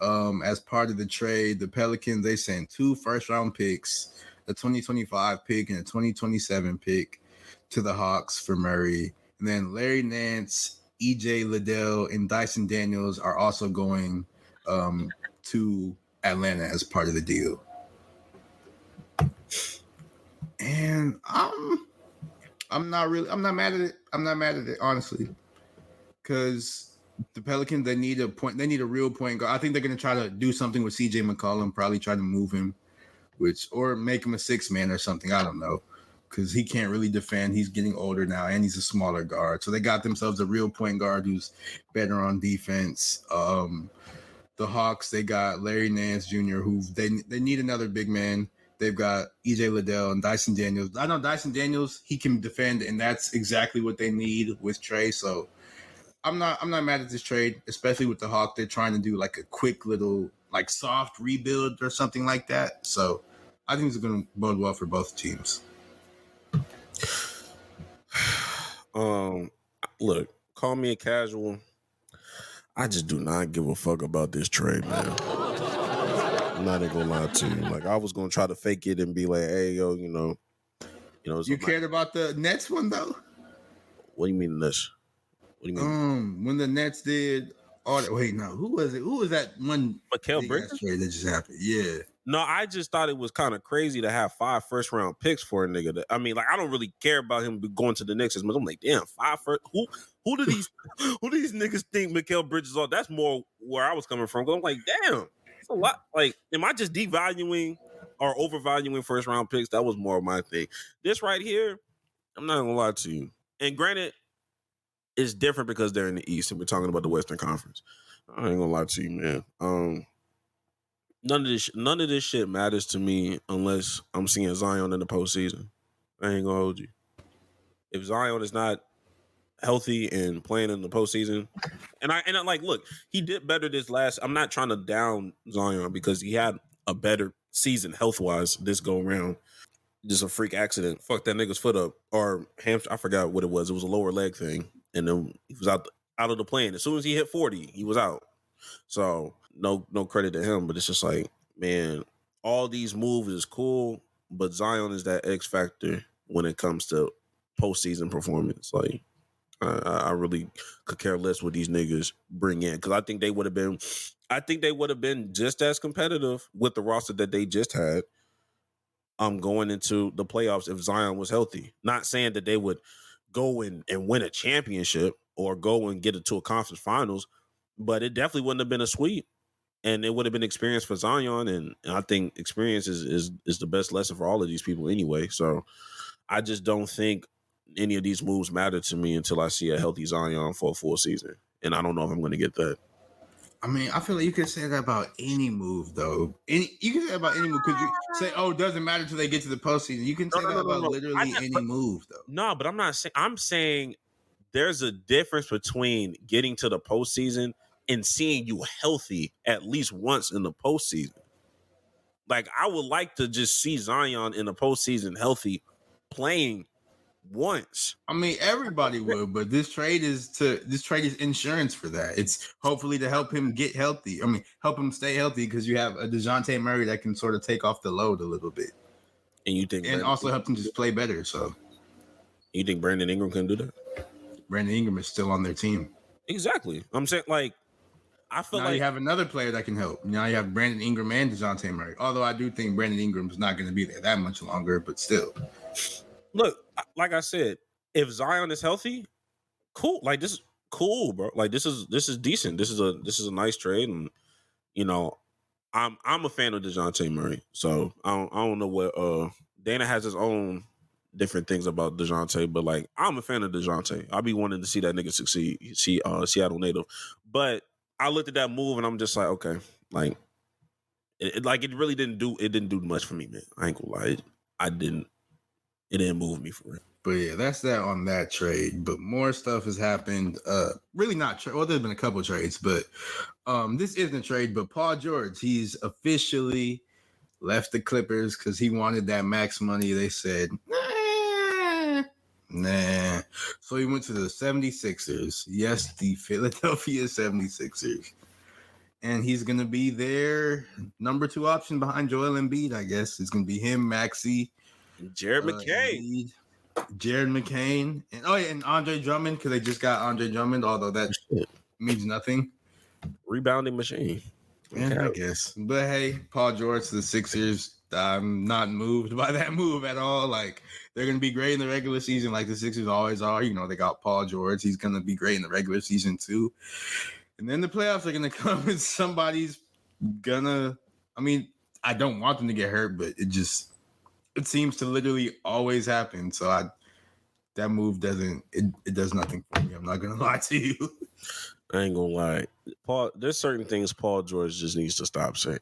As part of the trade, the Pelicans, they sent 2 first-round picks, a 2025 pick and a 2027 pick to the Hawks for Murray. And then Larry Nance, EJ Liddell, and Dyson Daniels are also going to Atlanta as part of the deal. And I'm not mad at it. I'm not mad at it, honestly. Because the Pelicans, they need a real point guard. I think they're gonna try to do something with CJ McCollum, probably try to move him, or make him a 6-man or something. I don't know. Because he can't really defend. He's getting older now, and he's a smaller guard. So they got themselves a real point guard who's better on defense. The Hawks, they got Larry Nance Jr., who they need another big man. They've got EJ Liddell and Dyson Daniels. I know Dyson Daniels, he can defend, and that's exactly what they need with Trey. So I'm not mad at this trade, especially with the Hawks. They're trying to do like a quick little like soft rebuild or something like that. So I think it's going to bode well for both teams. Look, call me a casual. I just do not give a fuck about this trade, man. I'm not even gonna lie to you. Like I was gonna try to fake it and be like, "Hey, yo, You cared about the Nets one though? What do you mean this? What do you mean? When the Nets did all that. Wait, no, who was it? Who was that one? Mikal Bridges trade that just happened. Yeah. No, I just thought it was kind of crazy to have 5 first-round picks for a nigga. I don't really care about him going to the Knicks as much. I'm like, damn, 5 first. Who do these niggas think Mikal Bridges are? That's more where I was coming from. I'm like, damn. It's a lot. Like, am I just devaluing or overvaluing first round picks? That was more of my thing. This right here, I'm not gonna lie to you. And granted, it's different because they're in the East and we're talking about the Western Conference. I ain't gonna lie to you, man. None of this shit matters to me unless I'm seeing Zion in the postseason. I ain't gonna hold you. If Zion is not healthy and playing in the postseason, and I like, look, he did better this last. I'm not trying to down Zion because he had a better season health wise this go around. Just a freak accident. Fuck that nigga's foot up or hamstring. I forgot what it was. It was a lower leg thing, and then he was out of the plane. As soon as he hit 40, he was out. So no credit to him. But it's just like, man, all these moves is cool, but Zion is that X factor when it comes to postseason performance. Like, I really could care less what these niggas bring in because I think they would have been just as competitive with the roster that they just had going into the playoffs if Zion was healthy. Not saying that they would go and win a championship or go and get it to a conference finals, but it definitely wouldn't have been a sweep. And it would have been experience for Zion, and I think experience is the best lesson for all of these people anyway. So I just don't think any of these moves matter to me until I see a healthy Zion for a full season. And I don't know if I'm going to get that. I mean, I feel like you could say that about any move, though. You can say that about any move because you say, "Oh, it doesn't matter until they get to the postseason." You can say that about literally any move, though. No, but I'm not saying. I'm saying there's a difference between getting to the postseason and seeing you healthy at least once in the postseason. Like, I would like to just see Zion in the postseason healthy, playing once. I mean, everybody would, but this trade is insurance for that. It's hopefully to help him get healthy. I mean, help him stay healthy because you have a Dejounte Murray that can sort of take off the load a little bit, and you think, and also help him just play better. So, you think Brandon Ingram can do that? Brandon Ingram is still on their team. Exactly. I'm saying, like, I feel now like you have another player that can help. Now you have Brandon Ingram and Dejounte Murray. Although I do think Brandon Ingram's not going to be there that much longer, but still. Look, like I said, if Zion is healthy, cool. Like, this is cool, bro. Like, this is decent. This is a nice trade, and you know, I'm a fan of Dejounte Murray. So I don't know what Dana has his own different things about Dejounte, but like, I'm a fan of Dejounte. I'll be wanting to see that nigga succeed. See, Seattle native, but I looked at that move and I'm just like, okay, like, it really didn't do much for me, man. I ain't gonna lie, it didn't move me for real. But yeah, that's that on that trade. But more stuff has happened. Really not well, there's been a couple of trades, but this isn't a trade. But Paul George, he's officially left the Clippers because he wanted that max money. They said, nah. So he went to the 76ers. Yes, the Philadelphia 76ers. And he's going to be their number 2 option behind Joel Embiid, I guess. It's going to be him, Maxey, Jared McCain. Jared McCain. And Andre Drummond, because they just got Andre Drummond, although that means nothing. Rebounding machine. Yeah, I guess. But hey, Paul George to the Sixers. I'm not moved by that move at all. Like, they're going to be great in the regular season like the Sixers always are. You know, they got Paul George. He's going to be great in the regular season too. And then the playoffs are going to come and somebody's going to – I mean, I don't want them to get hurt, but it seems to literally always happen. So that move doesn't – it does nothing for me. I'm not going to lie to you. I ain't going to lie. There's certain things Paul George just needs to stop saying.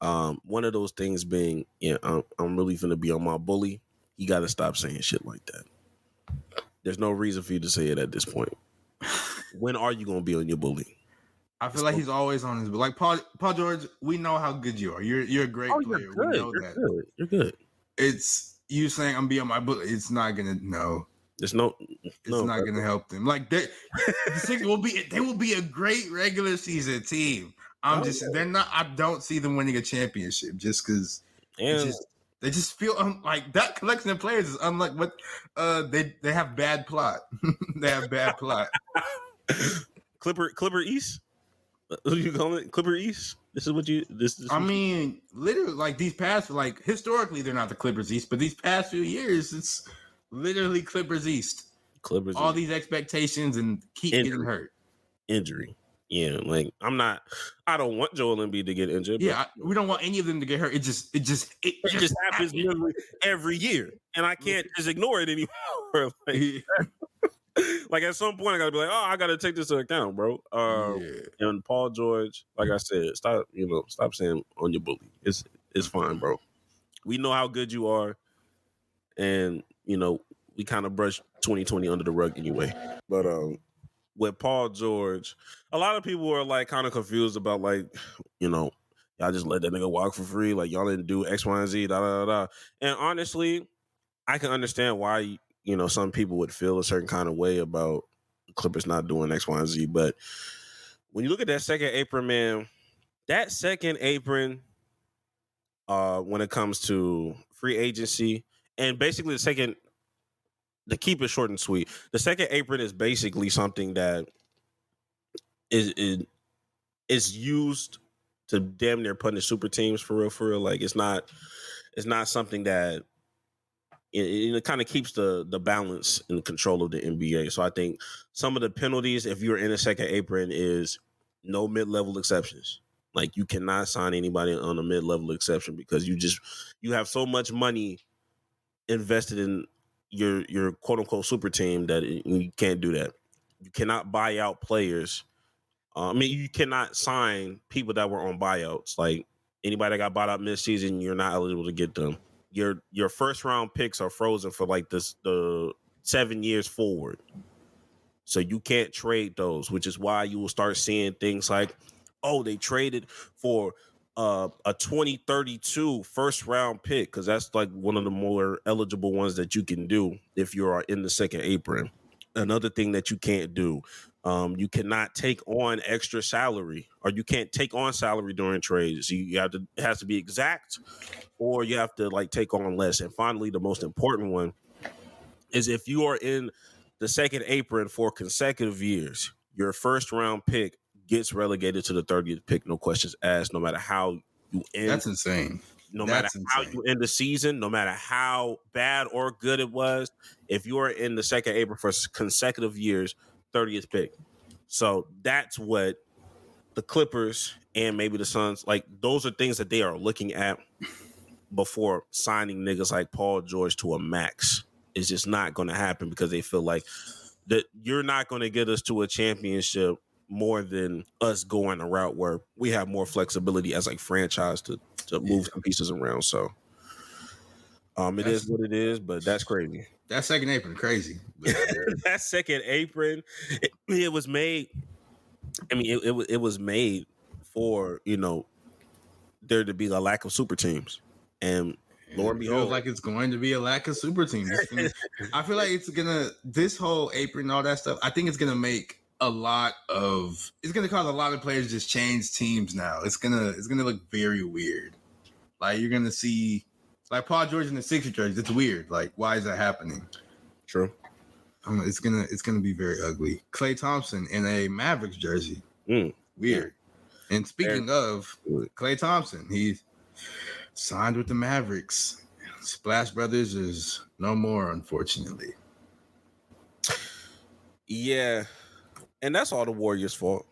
One of those things being, I'm really finna be on my bully. You got to stop saying shit like that. There's no reason for you to say it at this point. When are you going to be on your bully? I feel like he's always on his, like Paul George. We know how good you are. You're a great player. You're good. We know that. You're good. It's you saying I'm be on my bully. It's not gonna It's not gonna help them. Like the Sixers will be a great regular season team. They're not. I don't see them winning a championship just because they just feel like that collection of players is unlike what they have bad plot. They have bad plot. Clipper East. Who you calling it? Clipper East. This is what you. This. I mean, literally, like these past, like historically, they're not the Clippers East, but these past few years, it's literally Clippers East. All these expectations and keep getting hurt. Injury. Yeah, like I don't want Joel Embiid to get injured. Yeah, we don't want any of them to get hurt. It just happens every year, and I can't just ignore it anymore. Like at some point, I gotta be like, I gotta take this into account, bro. And Paul George, like I said, stop saying on your bully. It's fine, bro. We know how good you are, and we kind of brush 2020 under the rug anyway. But with Paul George, a lot of people are like kind of confused about like, y'all just let that nigga walk for free. Like y'all didn't do X, Y, and Z, da da da. And honestly, I can understand why some people would feel a certain kind of way about Clippers not doing X, Y, and Z. But when you look at that second apron, man, when it comes to free agency and basically to keep it short and sweet, the second apron is basically something that is used to damn near punish super teams for real. Like it's not it's not something that it kind of keeps the balance and control of the NBA. So I think some of the penalties, if you're in a second apron, is no mid-level exceptions. Like you cannot sign anybody on a mid-level exception because you have so much money invested in your quote unquote super team that you can't do that. You cannot buy out players. You cannot sign people that were on buyouts. Like anybody that got bought out mid-season, you're not eligible to get them. Your first round picks are frozen for like the 7 years forward. So you can't trade those, which is why you will start seeing things like, oh, they traded for a 2032 first round pick, because that's like one of the more eligible ones that you can do if you are in the second apron. Another thing that you can't do, you cannot take on extra salary, or you can't take on salary during trades. It has to be exact, or you have to like take on less. And finally, the most important one is if you are in the second apron for consecutive years, your first round pick gets relegated to the 30th pick, no questions asked, no matter how you end. That's insane. No matter how you end the season, no matter how bad or good it was, if you are in the second apron for consecutive years, 30th pick. So that's what the Clippers and maybe the Suns, like those are things that they are looking at before signing niggas like Paul George to a max. It's just not going to happen because they feel like that you're not going to get us to a championship more than us going a route where we have more flexibility as like franchise to move some pieces around. So it is what it is, but that's crazy. That second apron, crazy. That second apron, it was made. I mean, it was made for, there to be a lack of super teams. And Lord and behold, feels like it's going to be a lack of super teams. I feel like this whole apron, all that stuff, I think it's gonna make it's gonna cause a lot of players just change teams now. It's gonna look very weird. Like you're gonna see like Paul George in the Sixers jersey. It's weird. Like, why is that happening? True. It's gonna be very ugly. Klay Thompson in a Mavericks jersey. Weird. Yeah. And speaking of Klay Thompson, he's signed with the Mavericks. Splash Brothers is no more, unfortunately. Yeah. And that's all the Warriors' fault.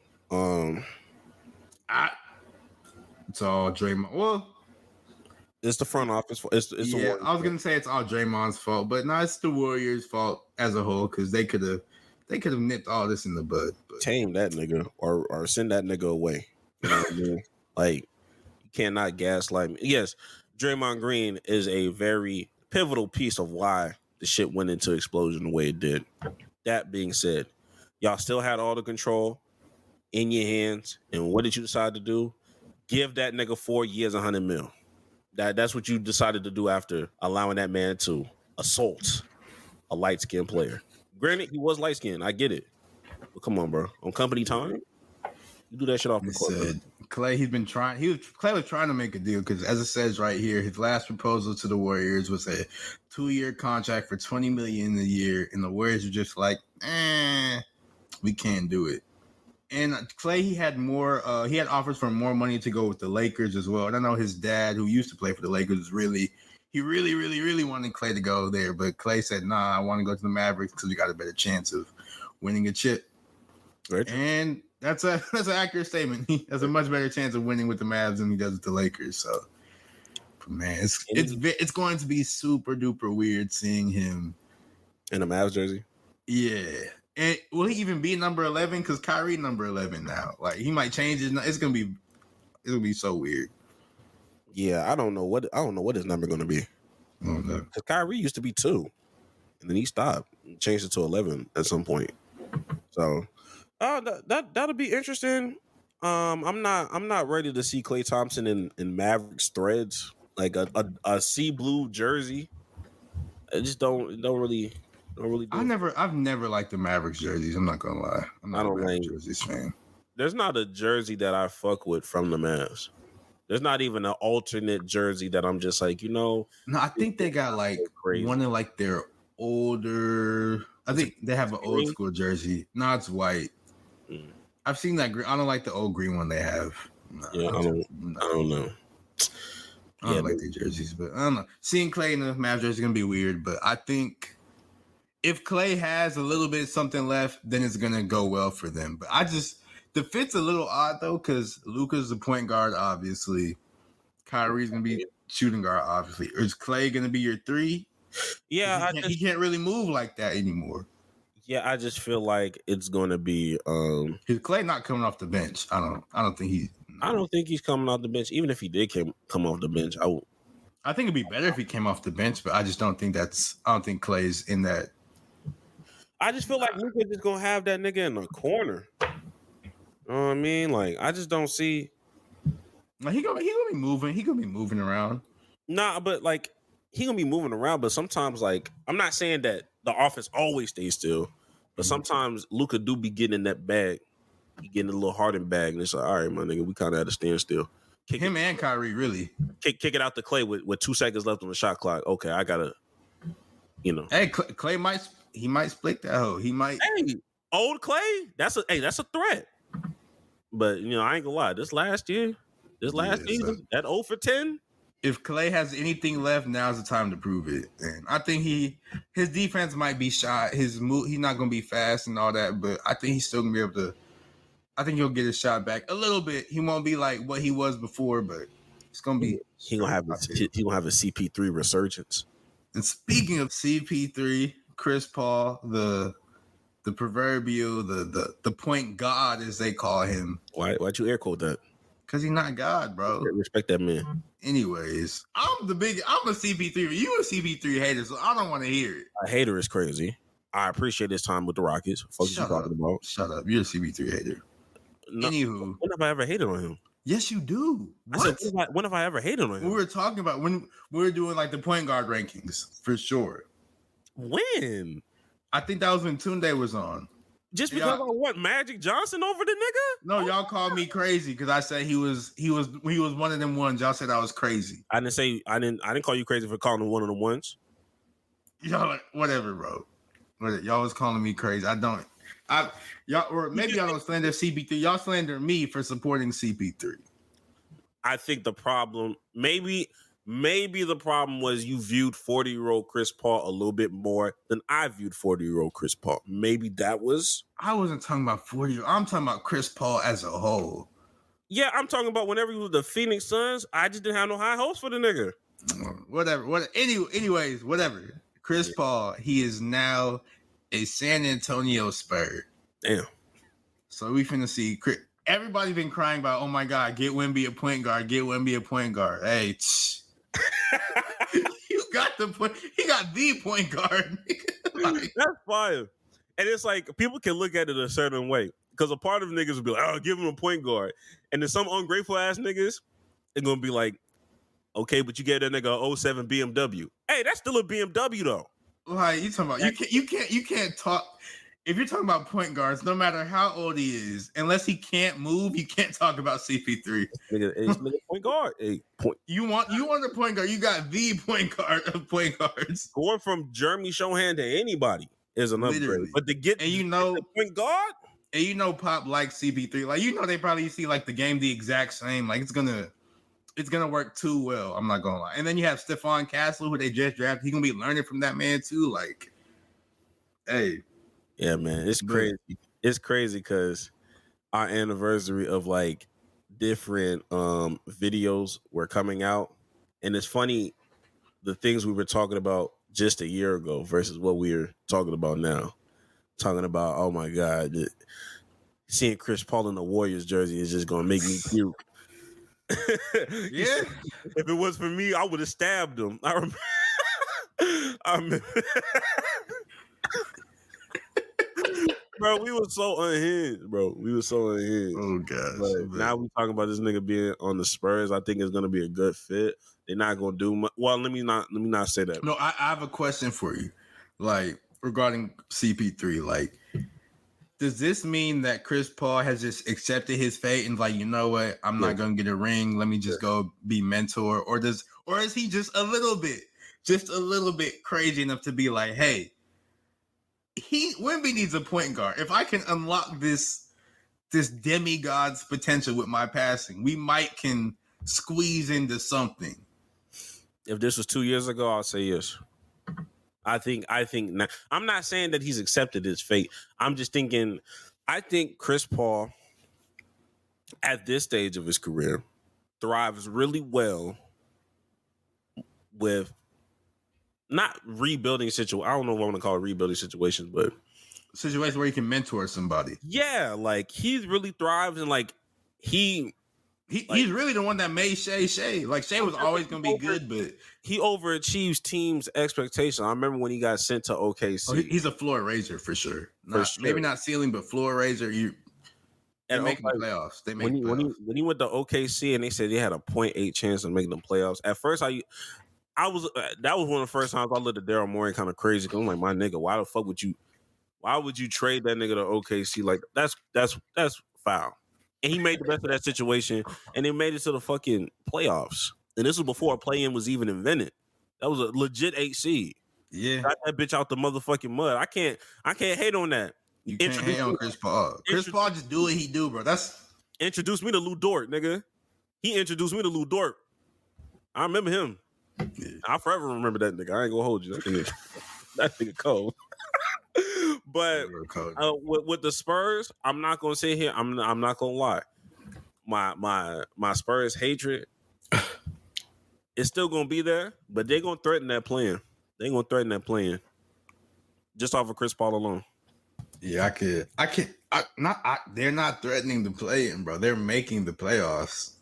It's all Draymond. Well, it's the front office fault. It's the Warriors. I was gonna say it's all Draymond's fault, but no, it's the Warriors' fault as a whole because they could have nipped all this in the bud. But. Tame that nigga or send that nigga away. You know what I mean? Like, you cannot gaslight me. Yes, Draymond Green is a very pivotal piece of why the shit went into explosion the way it did. That being said, y'all still had all the control in your hands. And what did you decide to do? Give that nigga 4 years, $100 million. That's what you decided to do after allowing that man to assault a light-skinned player. Granted, he was light-skinned. I get it. But come on, bro. On company time, you do that shit off the court. Klay, Klay was trying to make a deal because, as it says right here, his last proposal to the Warriors was a 2-year contract for $20 million a year, and the Warriors were just like, we can't do it. And Klay, he had offers for more money to go with the Lakers as well. And I know his dad, who used to play for the Lakers, really wanted Klay to go there. But Klay said, nah, I want to go to the Mavericks because we got a better chance of winning a chip. Right. And that's an accurate statement. He has a much better chance of winning with the Mavs than he does with the Lakers. So, man, it's going to be super duper weird seeing him in a Mavs jersey. Yeah. And will he even be number 11? Because Kyrie number 11 now. Like, he might change his. It'll be so weird. Yeah, I don't know what his number going to be. I don't know. Because Kyrie used to be 2, and then he stopped and changed it to 11 at some point. So, that'll be interesting. I'm not ready to see Klay Thompson in Mavericks threads, like a sea blue jersey. I just don't really. I've never liked the Mavericks jerseys. I'm not gonna lie. I'm not a Mavericks like jerseys fan. There's not a jersey that I fuck with from the Mavs. There's not even an alternate jersey that I'm just like, No, I think they got like one of like their older. I think they have an old school jersey. No, it's white. I've seen that green. I don't like the old green one they have. No, yeah, I don't know. I don't like their jerseys, but I don't know. Seeing Klay in the Mavs jersey is gonna be weird, but I think if Klay has a little bit something left, then it's gonna go well for them. But the fit's a little odd though, because Luka's the point guard, obviously. Kyrie's gonna be shooting guard, obviously. Is Klay gonna be your 3? Yeah, he can't really move like that anymore. Yeah, I just feel like it's gonna be Because Klay not coming off the bench. I don't think he's coming off the bench. Even if he did come off the bench, I think it'd be better if he came off the bench, but I just don't think Klay's in that. I just feel like Luka just gonna have that nigga in the corner. You know what I mean? Like, I just don't see. Like, he gonna be moving. He gonna be moving around. Nah, but like he gonna be moving around. But sometimes, like, I'm not saying that the offense always stays still, but sometimes Luka do be getting in that bag. He getting a little Harden bag, and it's like, all right, my nigga, we kind of at a standstill. Him and Kyrie really kick it out to Klay with 2 seconds left on the shot clock. Okay, I gotta, Hey, Klay might split that hoe. He might. Hey, old Klay, that's a threat. But I ain't gonna lie. This last season, that 0 for 10. If Klay has anything left, now's the time to prove it. And I think his defense might be shot. His move, he's not gonna be fast and all that, but I think he's still gonna be able to. I think he'll get his shot back a little bit. He won't be like what he was before, but it's gonna be. He gonna have a CP3 resurgence. And speaking of CP3, Chris Paul, the proverbial the point god as they call him. Why'd you air quote that? Because he's not God, bro. Respect that man. Anyways, I'm a CP3. You a CP3 hater, so I don't want to hear it. A hater is crazy. I appreciate his time with the Rockets. What you talking about? Shut up. You're a CP3 hater. No, Anywho. When have I ever hated on him? Yes, you do. What? I said, when have I ever hated on him? We were talking about when we were doing like the point guard rankings, for sure. When? I think that was when Tunde was on. Just because I want Magic Johnson over the nigga? No, y'all called me crazy because I said he was one of them ones. Y'all said I was crazy. I didn't call you crazy for calling him one of the ones. Y'all like, whatever, bro. Y'all was calling me crazy. Y'all, or maybe y'all don't slander CP3. Y'all slander me for supporting CP3. I think the problem, maybe the problem was you viewed 40-year-old Chris Paul a little bit more than I viewed 40-year-old Chris Paul. Maybe that was. I wasn't talking about 40. I'm talking about Chris Paul as a whole. Yeah, I'm talking about whenever he was the Phoenix Suns. I just didn't have no high hopes for the nigga. Whatever. Anyways, whatever. Chris Paul, he is now a San Antonio Spur. Damn. So we finna see. Everybody been crying about, oh my God, get Wemby a point guard. Get Wemby a point guard. Hey, you got the point. He got the point guard. That's fire. And it's like people can look at it a certain way because a part of niggas will be like, oh, give him a point guard. And then some ungrateful ass niggas are going to be like, okay, but you gave that nigga a 07 BMW. Hey, that's still a BMW though. Like you talking about, you can't talk. If you're talking about point guards, no matter how old he is, unless he can't move, you can't talk about CP3. Nigga, point guard. Hey, You want a point guard? You got the point guard of point guards. Going from Jeremy Shohan to anybody is an upgrade. But to get the point guard, and Pop likes CP3. Like they probably see like the game the exact same. Like it's gonna work too well. I'm not gonna lie. And then you have Stephon Castle, who they just drafted. He's gonna be learning from that man too. Like, hey. Yeah, man, it's crazy. It's crazy because our anniversary of like different videos were coming out, and it's funny the things we were talking about just a year ago versus what we're talking about now. Talking about, oh my God, seeing Chris Paul in the Warriors jersey is just gonna make me puke. Yeah, if it was for me, I would have stabbed him. I remember. Bro, we were so unhinged, bro. We were so unhinged. Oh, gosh. But now we talking about this nigga being on the Spurs. I think it's going to be a good fit. They're not going to do much. Well, let me not say that. No, I have a question for you. Like, regarding CP3, like, does this mean that Chris Paul has just accepted his fate and like, you know what? I'm not going to get a ring. Let me just go be mentor. Or is he just a little bit crazy enough to be like, hey, Wemby needs a point guard. If I can unlock this demigod's potential with my passing, we might can squeeze into something. If this was 2 years ago, I'll say yes. I think now, I'm not saying that he's accepted his fate. I'm just thinking, I think Chris Paul at this stage of his career thrives really well with not rebuilding situation. I don't know what I want to call it rebuilding situations, but situation where you can mentor somebody. Yeah, like he really thrives and like he's really the one that made Shea. Like Shea was always going to be good, but he overachieves teams' expectations. I remember when he got sent to OKC. He's a floor raiser for sure. Maybe not ceiling, but floor raiser. They're making the playoffs. When he went to OKC and they said they had a 0.8 chance of making the playoffs. At first, I was that was one of the first times I looked at Daryl Morey kind of crazy. Cause I'm like, my nigga, why the fuck would you? Why would you trade that nigga to OKC? Like that's foul. And he made the best of that situation, and they made it to the fucking playoffs. And this was before play-in was even invented. That was a legit 8 seed. Yeah, got that bitch out the motherfucking mud. I can't hate on that. You can't hate on Chris Paul. Chris Paul just do what he do, bro. That's introduced me to Lou Dort, nigga. He introduced me to Lou Dort. I remember him. Yeah. I'll forever remember that nigga. I ain't gonna hold you. That nigga cold. But with the Spurs, I'm not gonna sit here. I'm not gonna lie. My Spurs hatred is still gonna be there, but they're gonna threaten that plan. They're gonna threaten that plan just off of Chris Paul alone. Yeah, they're not threatening the play-in, bro. They're making the playoffs.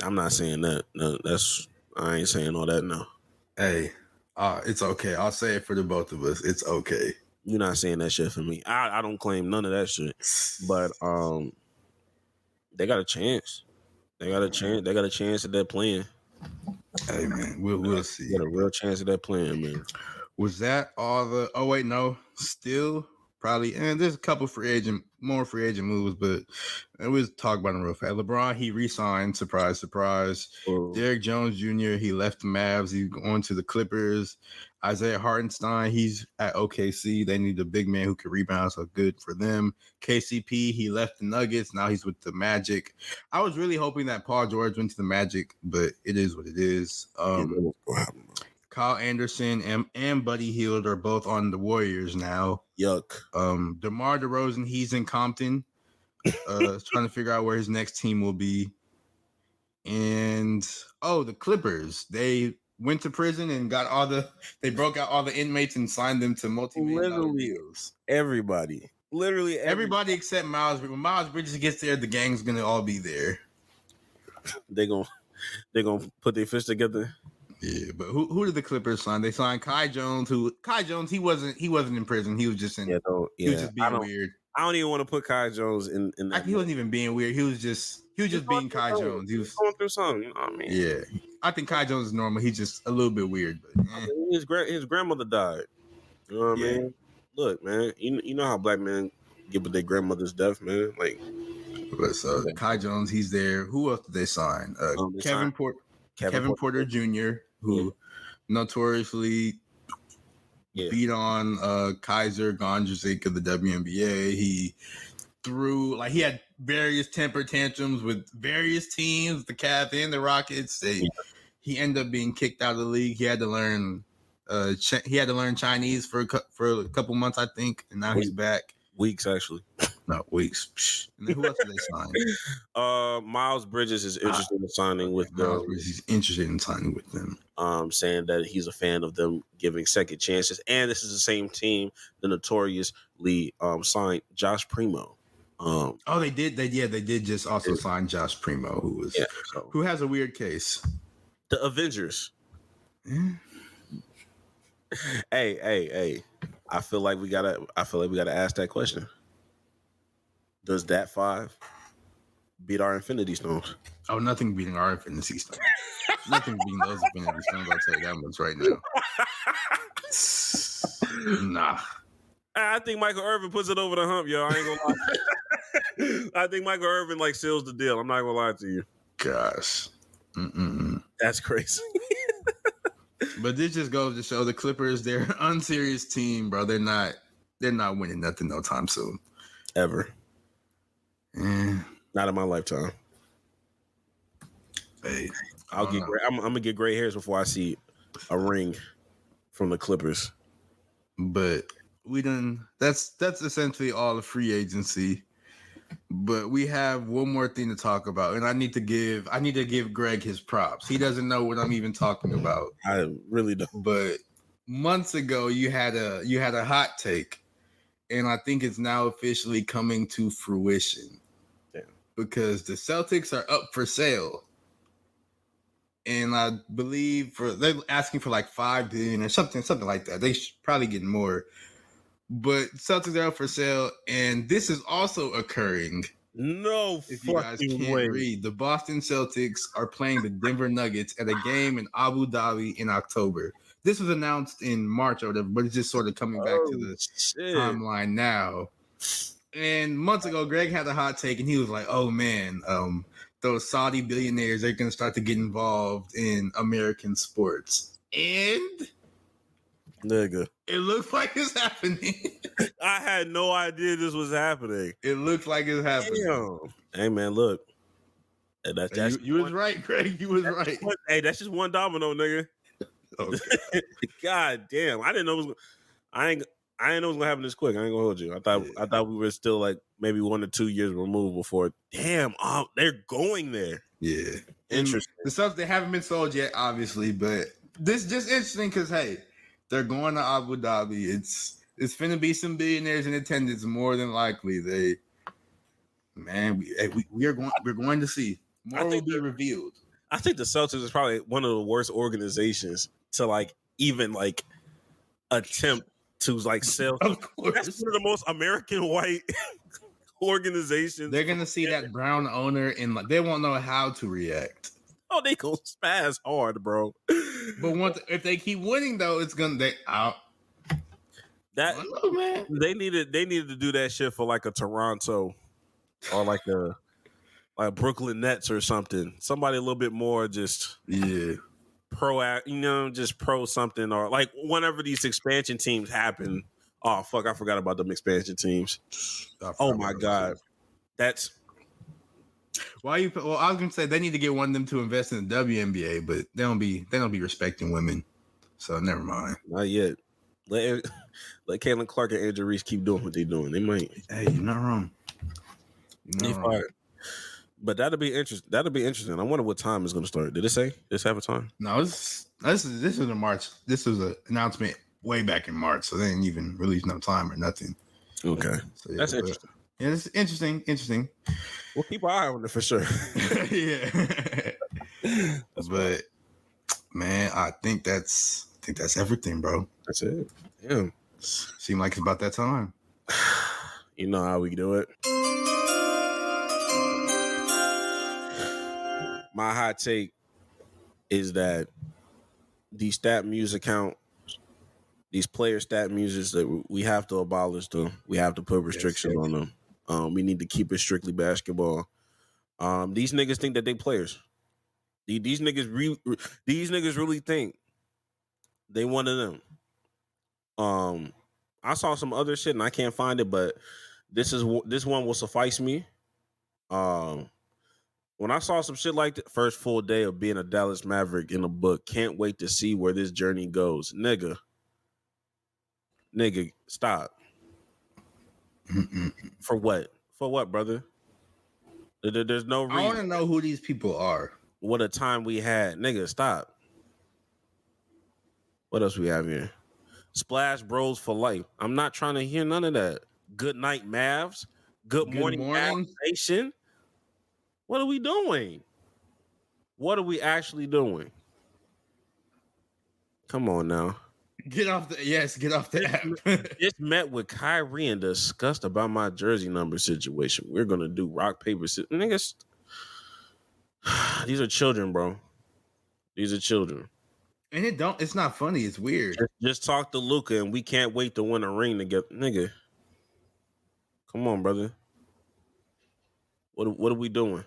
I'm not saying that. No, I ain't saying all that. No. Hey, it's okay. I'll say it for the both of us. It's okay. You're not saying that shit for me. I don't claim none of that shit. But they got a chance. They got a chance at that plan. Hey man, we'll see. Got a real chance at that plan, man. Was that all the? Oh wait, no. Still probably. And there's a couple more free agent moves, but we'll talk about them real fast. LeBron, he re-signed. Surprise, surprise. Oh. Derrick Jones Jr. He left the Mavs. He's going to the Clippers. Isaiah Hartenstein, he's at OKC. They need a big man who can rebound, so good for them. KCP, he left the Nuggets. Now he's with the Magic. I was really hoping that Paul George went to the Magic, but it is what it is. Kyle Anderson and Buddy Hield are both on the Warriors now. Yuck. DeMar DeRozan, he's in Compton, trying to figure out where his next team will be. And, the Clippers, they went to prison and they broke out all the inmates and signed them to multi-million deals. Everybody except Miles. When Miles Bridges gets there, the gang's gonna all be there. They're gonna put their fists together. Yeah, but who did the Clippers sign? They signed Kai Jones. He wasn't in prison. He was just in. He was just being weird. I don't even want to put Kai Jones in that. He wasn't even being weird. He was just being Kai Jones. He was going through something. You know what I mean? Yeah, I think Kai Jones is normal. He's just a little bit weird. But his grandmother died. You know what I mean? Look, man. You know how black men get with their grandmother's death, man. Like, Kai Jones, he's there. Who else did they sign? Kevin Porter Jr., who notoriously beat on Kaiser Gondrzik of the WNBA. He he had various temper tantrums with various teams, the Cavs and the Rockets. He ended up being kicked out of the league. He had to learn Chinese for a couple months, I think, and now he's back. Weeks, actually. Not weeks. And then who else did they sign? Miles Bridges is interested in signing with them. He's interested in signing with them. Saying that he's a fan of them giving second chances. And this is the same team that notoriously signed Josh Primo. They did just also sign Josh Primo, who has a weird case. The Avengers. Hey. I feel like we gotta ask that question. Does that 5 beat our Infinity Stones? Oh, nothing beating our Infinity Stones. Nothing beating those Infinity Stones. I'll tell you that much right now. Nah. I think Michael Irvin puts it over the hump, yo. I ain't gonna lie. I think Michael Irvin seals the deal. I'm not gonna lie to you. Gosh. That's crazy. But this just goes to show the Clippers, they're an unserious team, bro. They're not winning nothing no time soon. Ever. Not in my lifetime. Hey, I'm gonna get gray hairs before I see a ring from the Clippers. But we done. That's essentially all the free agency. But we have one more thing to talk about, and I need to give Greg his props. He doesn't know what I'm even talking about. I really don't. But months ago, you had a hot take, and I think it's now officially coming to fruition. Damn. Because the Celtics are up for sale, and I believe they're asking for like $5 billion or something like that. They should probably get more. But Celtics are up for sale, and this is also occurring. No, if you guys can't read, the Boston Celtics are playing the Denver Nuggets at a game in Abu Dhabi in October. This was announced in March or whatever, but it's just sort of coming back to the timeline now. And months ago, Greg had a hot take, and he was like, "Oh man, those Saudi billionaires are going to start to get involved in American sports." And nigga, it looks like it's happening. I had no idea this was happening. It looks like it's happening. Damn. Hey man, look. Hey, that's you was right, Greg. You was right. Hey, that's just one domino, nigga. Okay. God damn. I didn't know it was gonna happen this quick. I ain't gonna hold you. I thought we were still like maybe 1 or 2 years removed before. Damn, they're going there. Yeah. Interesting. The stuff they haven't been sold yet, obviously, but this is just interesting because hey, they're going to Abu Dhabi. It's finna be some billionaires in attendance more than likely. We're going to see. More will be revealed. I think the Celtics is probably one of the worst organizations to like even like attempt to like sell. Of course. That's one of the most American white organizations. They're gonna see that brown owner and like they won't know how to react. Oh, they go spaz hard, bro. But if they keep winning though, it's gonna man. They needed to do that shit for like a Toronto or like a Brooklyn Nets or something. Somebody a little bit more just just pro something, or like whenever these expansion teams happen. Oh fuck, I forgot about them expansion teams. Oh my god. That's I was gonna say they need to get one of them to invest in the WNBA, but they don't be respecting women. So never mind. Not yet. Let Caitlin Clark and Andrew Reese keep doing what they're doing. They might. Hey, you're not wrong. But that'll be interesting. I wonder what time it's going to start. Did it say? Does it have a time? No, this is in March. This was an announcement way back in March, so they didn't even release no time or nothing. Okay, so, yeah, that's interesting. Yeah, it's interesting. We'll keep our eye on it for sure. Yeah, but man, I think that's everything, bro. That's it. Yeah, seemed like it's about that time. You know how we do it. My hot take is that these stat muse accounts, these player stat muses, that we have to abolish them. We have to put restrictions on them. We need to keep it strictly basketball. These niggas think that they players. These niggas really think they one of them. I saw some other shit and I can't find it, but this one will suffice me. When I saw some shit like the first full day of being a Dallas Maverick in a book, can't wait to see where this journey goes. Nigga, stop. For what? For what, brother? There's no reason. I want to know who these people are. What a time we had. Nigga, stop. What else we have here? Splash Bros for life. I'm not trying to hear none of that. Good night, Mavs. Good morning, Mavs Nation. What are we doing? What are we actually doing? Come on now. Get off the app. Just met with Kyrie and discussed about my jersey number situation. We're gonna do rock, paper, scissors. Niggas. These are children, bro. These are children. And it's not funny, it's weird. Just talk to Luka and we can't wait to win a ring together. Nigga. Come on, brother. What are we doing?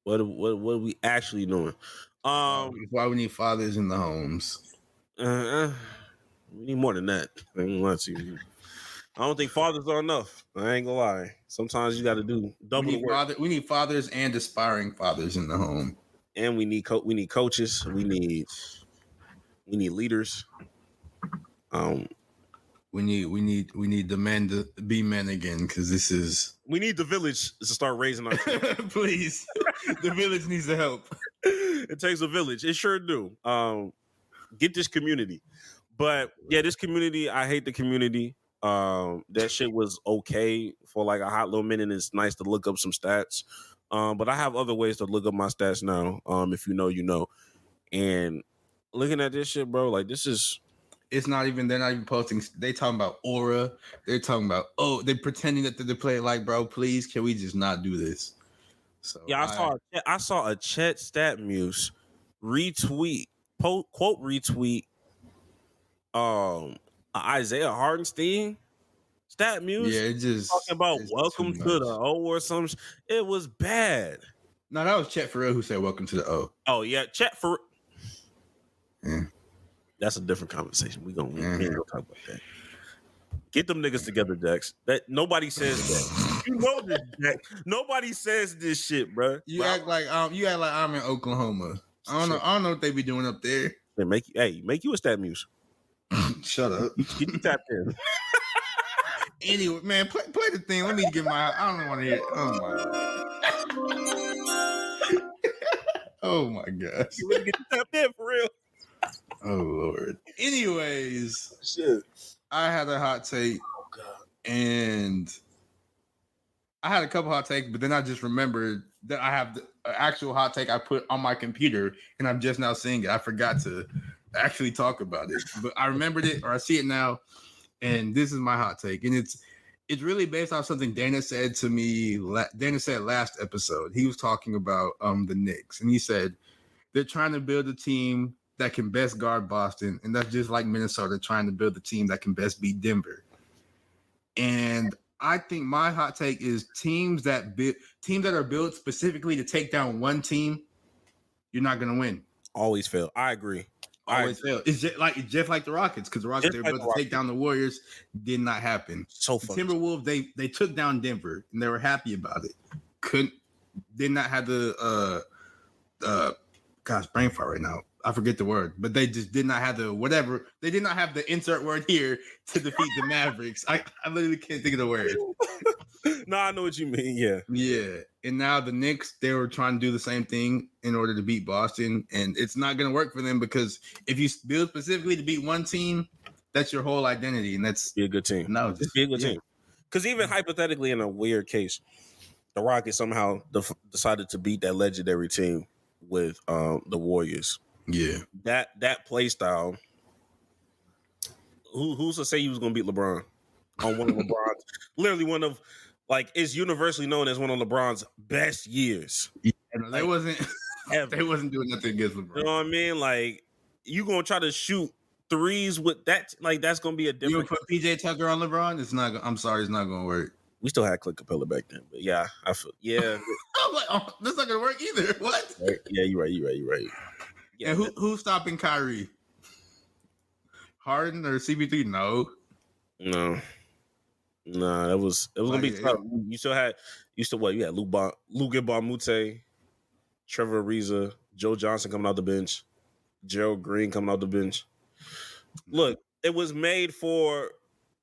What are we actually doing? Why we need fathers in the homes? We need more than that. I don't think fathers are enough. I ain't gonna lie. Sometimes you got to do double the work. We need fathers and aspiring fathers in the home. and we need coaches. We need leaders. We need the men to be men again because this is. We need the village to start raising our. Please, the village needs the help. It takes a village. It sure do. Get this community, but yeah, this community. I hate the community. That shit was okay for like a hot little minute. It's nice to look up some stats. But I have other ways to look up my stats now. If you know, you know. And looking at this shit, bro, like this is. It's not even. They're not even posting. They talking about aura. They're talking about they're pretending that they play like, bro. Please, can we just not do this? So yeah, I saw a Chet Statmuse retweet, quote retweet, Isaiah Hardenstein Statmuse. Yeah, it just talking about welcome to the O or something. It was bad. No, that was Chet for real who said welcome to the O. Oh yeah, Chet for. Yeah. That's a different conversation. We ain't gonna talk about that. Get them niggas together, Dex. That nobody says that. You know this, Dex. Nobody says this shit, bro. You act like I'm in Oklahoma. I don't know what they be doing up there. Make you a Statmuse. Shut up. Get you tapped in. Anyway, man, play the thing. Let me get my. I don't want to hear it. Oh my gosh. You really get you tapped in for real. Oh Lord. Anyways, shit. I had a hot take, and I had a couple hot takes, but then I just remembered that I have the actual hot take I put on my computer, and I'm just now seeing it. I forgot to actually talk about it, but I remembered it, or I see it now, and this is my hot take, and it's really based on something Dana said to me. Dana said last episode. He was talking about the Knicks, and he said they're trying to build a team that can best guard Boston, and that's just like Minnesota trying to build a team that can best beat Denver. And I think my hot take is teams that are built specifically to take down one team, you're not going to win. Always fail. I agree. Always fail. It's just like the Rockets, because the Rockets they were built to take down the Warriors, did not happen. So funny. The Timberwolves they took down Denver and they were happy about it. Did not have the brain fart right now. I forget the word, but they just did not have the whatever. They did not have the insert word here to defeat the Mavericks. I literally can't think of the word. No, I know what you mean. Yeah. Yeah. And now the Knicks, they were trying to do the same thing in order to beat Boston. And it's not going to work for them because if you build specifically to beat one team, that's your whole identity. And that's be a good team. No, just be a good team. Because even hypothetically, in a weird case, the Rockets somehow decided to beat that legendary team with the Warriors. Yeah, that play style. Who's to say he was going to beat LeBron on one of LeBron's? Literally one of, like, is universally known as one of LeBron's best years. Yeah, they wasn't doing nothing against LeBron. You know what I mean? Like, you gonna try to shoot threes with that? Like, that's gonna be a different. You put PJ Tucker on LeBron? It's not. I'm sorry, it's not gonna work. We still had Clint Capella back then, but yeah, I feel I'm like, oh, that's not gonna work either. What? Yeah, you're right. Yeah, and who's stopping Kyrie? Harden or CP3? No. It was gonna be tough. You had Luke Mbamute, Trevor Ariza, Joe Johnson coming out the bench, Gerald Green coming out the bench. Look, it was made for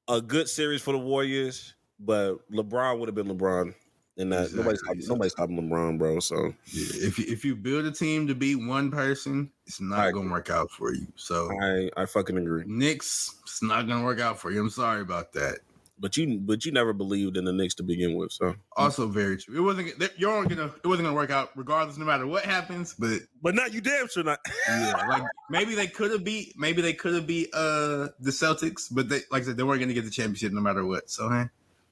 a good series for the Warriors, but LeBron would have been LeBron. And that nobody's stopping LeBron, bro. So yeah, if you build a team to beat one person, it's not gonna work out for you. So I fucking agree. Knicks, it's not gonna work out for you. I'm sorry about that. But you never believed in the Knicks to begin with. So also very true. It wasn't gonna work out regardless, no matter what happens. But not you damn sure not. Yeah, like maybe they could have beat the Celtics, but they, like I said, they weren't gonna get the championship no matter what. So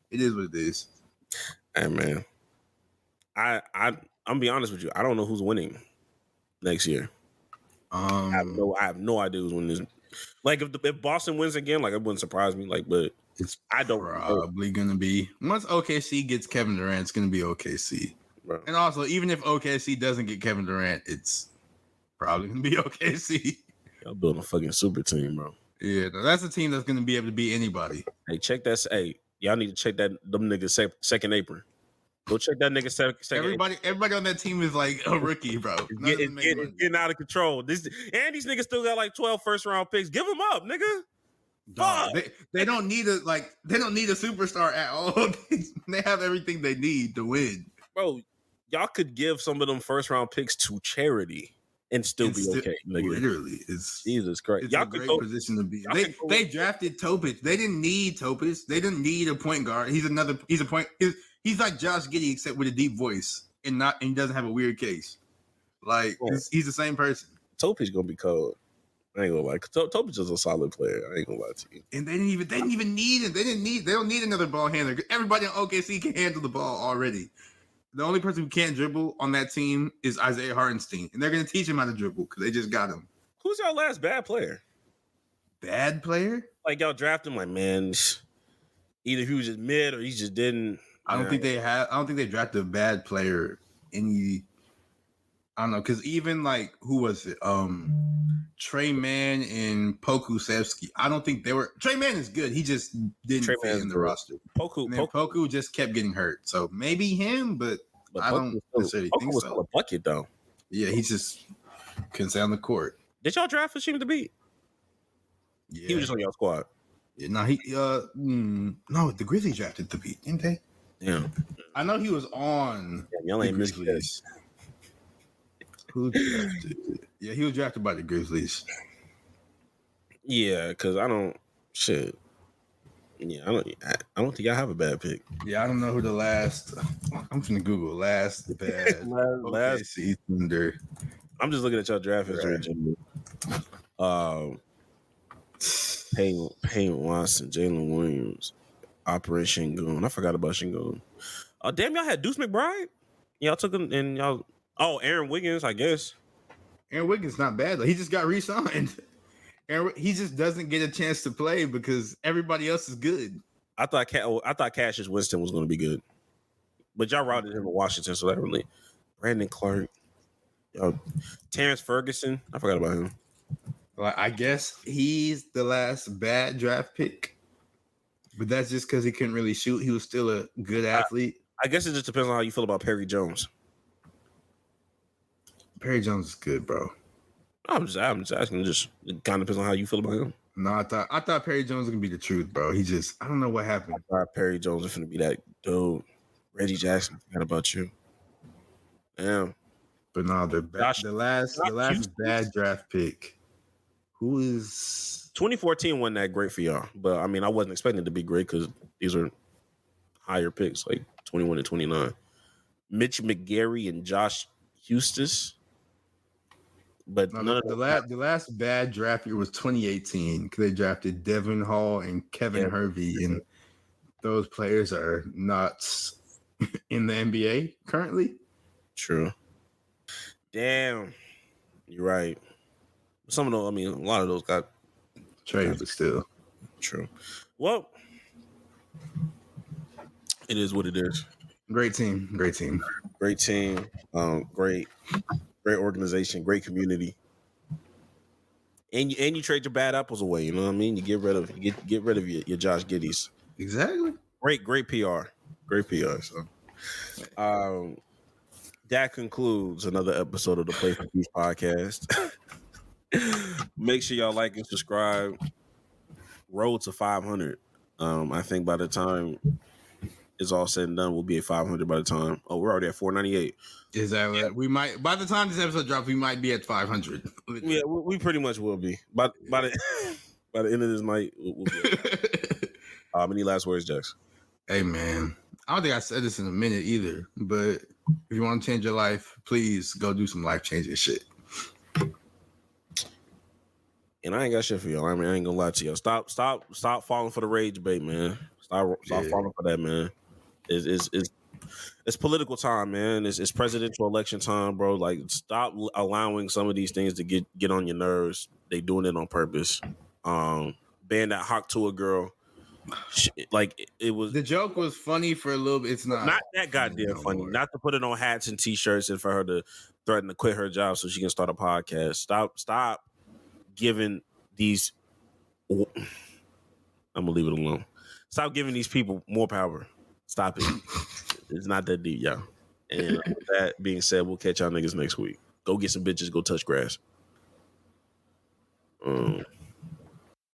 it is what it is. Hey man, I'm be honest with you. I don't know who's winning next year. I have no idea who's winning this. Like if Boston wins again, like it wouldn't surprise me. Like, but I don't probably gonna be once OKC gets Kevin Durant, it's gonna be OKC. Bro. And also, even if OKC doesn't get Kevin Durant, it's probably gonna be OKC. Y'all building a fucking super team, bro. Yeah, that's a team that's gonna be able to beat anybody. Hey, check that. Hey, y'all need to check that them niggas second apron. Go check that nigga second. Everybody on that team is like a rookie, bro. It's getting out of control. These niggas still got like 12 first-round picks. Give them up, nigga. Dog, they don't need a superstar at all. They have everything they need to win. Bro, y'all could give some of them first-round picks to charity and still be okay, nigga. Literally, it's Jesus Christ. It's a great position to be. They drafted Topic. They didn't need Topic. They didn't need a point guard. He's like Josh Giddey except with a deep voice and he doesn't have a weird case. Like he's the same person. Topic's gonna be cold. I ain't gonna lie. Topic's just a solid player. I ain't gonna lie to you. And they didn't even need him. They don't need another ball handler. Everybody in OKC can handle the ball already. The only person who can't dribble on that team is Isaiah Hartenstein, and they're gonna teach him how to dribble because they just got him. Who's y'all last bad player? Bad player? Like y'all draft him, like man, either he was just mid or he just didn't. I don't think they drafted a bad player. I don't know, because even like who was it? Trey Mann and Pokusevski. I don't think they were. Trey Mann is good. He just didn't fit in the roster. Poku just kept getting hurt. So maybe him, but I don't necessarily think so. A bucket though. Yeah, he just couldn't stay on the court. Did y'all draft Hashim to beat? Yeah, he was just on y'all squad. Yeah, no, the Grizzlies drafted the beat, didn't they? Yeah, I know he was on. Yeah, y'all ain't Grizzlies. Who drafted? Yeah, he was drafted by the Grizzlies. Yeah, because I don't think y'all have a bad pick. Yeah, I don't know who the last. I'm finna Google last bad last Thunder. I'm just looking at y'all draft history. Payne Watson, Jalen Williams, Operation Goon. I forgot about Shingun. Oh damn, y'all had Deuce McBride. Y'all took him and y'all. Oh, Aaron Wiggins, I guess. Aaron Wiggins not bad though. He just got re-signed. He just doesn't get a chance to play because everybody else is good. I thought Cassius Winston was going to be good, but y'all routed him to Washington, so that really. Brandon Clark, Terrence Ferguson. I forgot about him. Well, I guess he's the last bad draft pick, but that's just because he couldn't really shoot. He was still a good athlete. I guess it just depends on how you feel about Perry Jones. Perry Jones is good, bro. I'm just asking. It kind of depends on how you feel about him. No, I thought Perry Jones was gonna be the truth, bro. I don't know what happened. I thought Perry Jones was gonna be that dude. Reggie Jackson, forgot about you. Damn. But no, the last bad draft pick. Who is 2014 wasn't that great for y'all, but I mean I wasn't expecting it to be great because these are higher picks, like 21 and 29. Mitch McGary and Josh Eustace. But the last bad draft year was 2018 because they drafted Devin Hall and Kevin Hervey, and those players are not in the NBA currently. True. Damn, you're right. Some of those, I mean, a lot of those got traded, but still. True. Well, it is what it is. Great team. Great organization, great community, and you trade your bad apples away. You know what I mean? You get rid of your Josh Giddeys. Exactly. Great PR. So, that concludes another episode of the Play for Peace podcast. Make sure y'all like and subscribe. Road to 500. I think by the time it's all said and done, we'll be at 500 by the time. Oh, we're already at 498. Is that right? We might, by the time this episode drops, we might be at 500. Yeah, we pretty much will be. By the end of this night, we'll be at any last words, Jax? Hey, man. I don't think I said this in a minute either, but if you want to change your life, please go do some life-changing shit. And I ain't got shit for y'all. I mean, I ain't gonna lie to y'all. Stop falling for the rage bait, man. Stop falling for that, man. It's political time, man. It's presidential election time, bro. Like, stop allowing some of these things to get on your nerves. They doing it on purpose. Ban that Hawk to a girl. Like, it was. The joke was funny for a little bit. It's not that goddamn funny. Lord. Not to put it on hats and t-shirts and for her to threaten to quit her job so she can start a podcast. Stop giving these. I'm gonna leave it alone. Stop giving these people more power. Stop it. It's not that deep, y'all. And with that being said, we'll catch y'all niggas next week. Go get some bitches. Go touch grass.